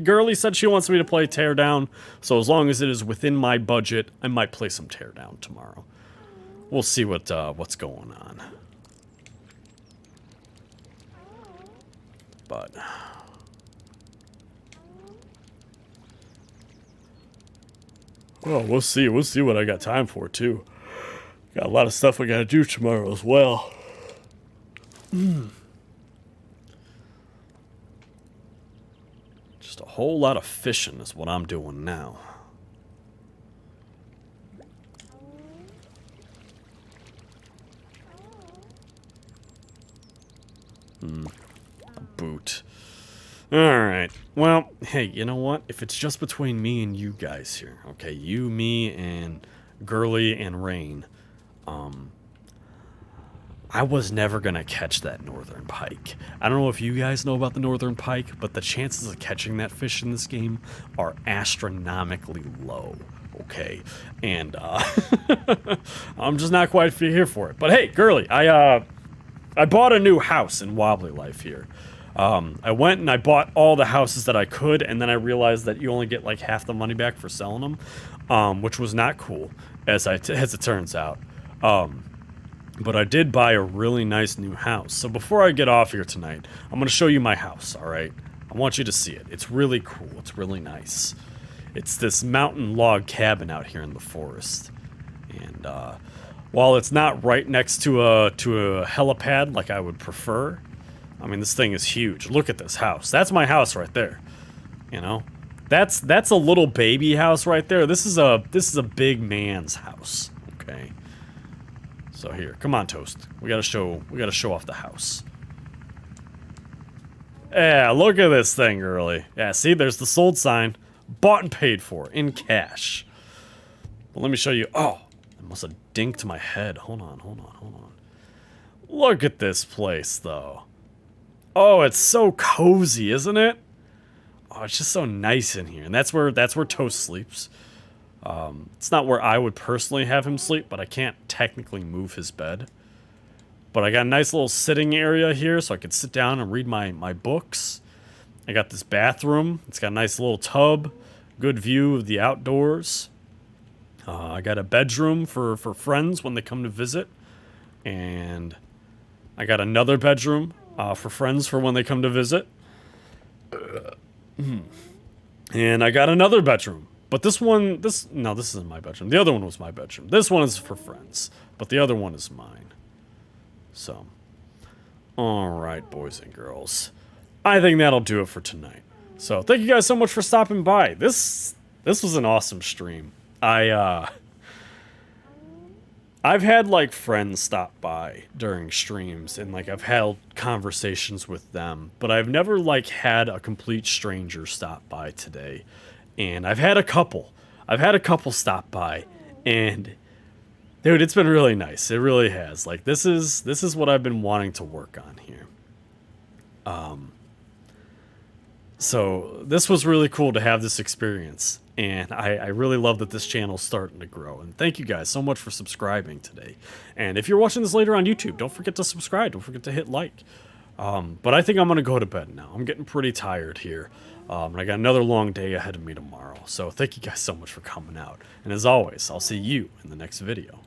Girly said she wants me to play Teardown, so as long as it is within my budget, I might play some Teardown tomorrow. We'll see what's going on. But... well, we'll see. We'll see what I got time for, too. Got a lot of stuff I gotta do tomorrow as well. Just a whole lot of fishing is what I'm doing now. A boot. Alright, well, hey, you know what? If it's just between me and you guys here, okay, you, me, and Girly and Rain, I was never gonna catch that northern pike. I don't know if you guys know about the northern pike, but the chances of catching that fish in this game are astronomically low, okay? And, I'm just not quite here for it. But hey, Girly, I bought a new house in Wobbly Life here. I went and I bought all the houses that I could, and then I realized that you only get like half the money back for selling them, which was not cool, as it turns out. But I did buy a really nice new house. So before I get off here tonight, I'm going to show you my house, alright? I want you to see it. It's really cool. It's really nice. It's this mountain log cabin out here in the forest. And, while it's not right next to a helipad like I would prefer, I mean, this thing is huge. Look at this house. That's my house right there. You know? That's a little baby house right there. This is a big man's house. Okay? So here, come on, Toast. We gotta show off the house. Yeah, look at this thing, Girly. Yeah, see, there's the sold sign. Bought and paid for in cash. Well, let me show you. Oh, I must have dinked my head. Hold on. Look at this place, though. Oh, it's so cozy, isn't it? Oh, it's just so nice in here. And that's where Toast sleeps. It's not where I would personally have him sleep, but I can't technically move his bed. But I got a nice little sitting area here, so I could sit down and read my books. I got this bathroom. It's got a nice little tub. Good view of the outdoors. I got a bedroom for friends when they come to visit. And I got another bedroom for friends for when they come to visit. And I got another bedroom. But this isn't my bedroom. The other one was my bedroom. This one is for friends. But the other one is mine. So. Alright, boys and girls. I think that'll do it for tonight. So, thank you guys so much for stopping by. This was an awesome stream. I've had, like, friends stop by during streams, and, like, I've had conversations with them, but I've never, like, had a complete stranger stop by today. And I've had a couple stop by, and, dude, it's been really nice. It really has. Like, this is what I've been wanting to work on here. So, this was really cool to have this experience. And I really love that this channel's starting to grow. And thank you guys so much for subscribing today. And if you're watching this later on YouTube, don't forget to subscribe. Don't forget to hit like. But I think I'm going to go to bed now. I'm getting pretty tired here. And I got another long day ahead of me tomorrow. So thank you guys so much for coming out. And as always, I'll see you in the next video.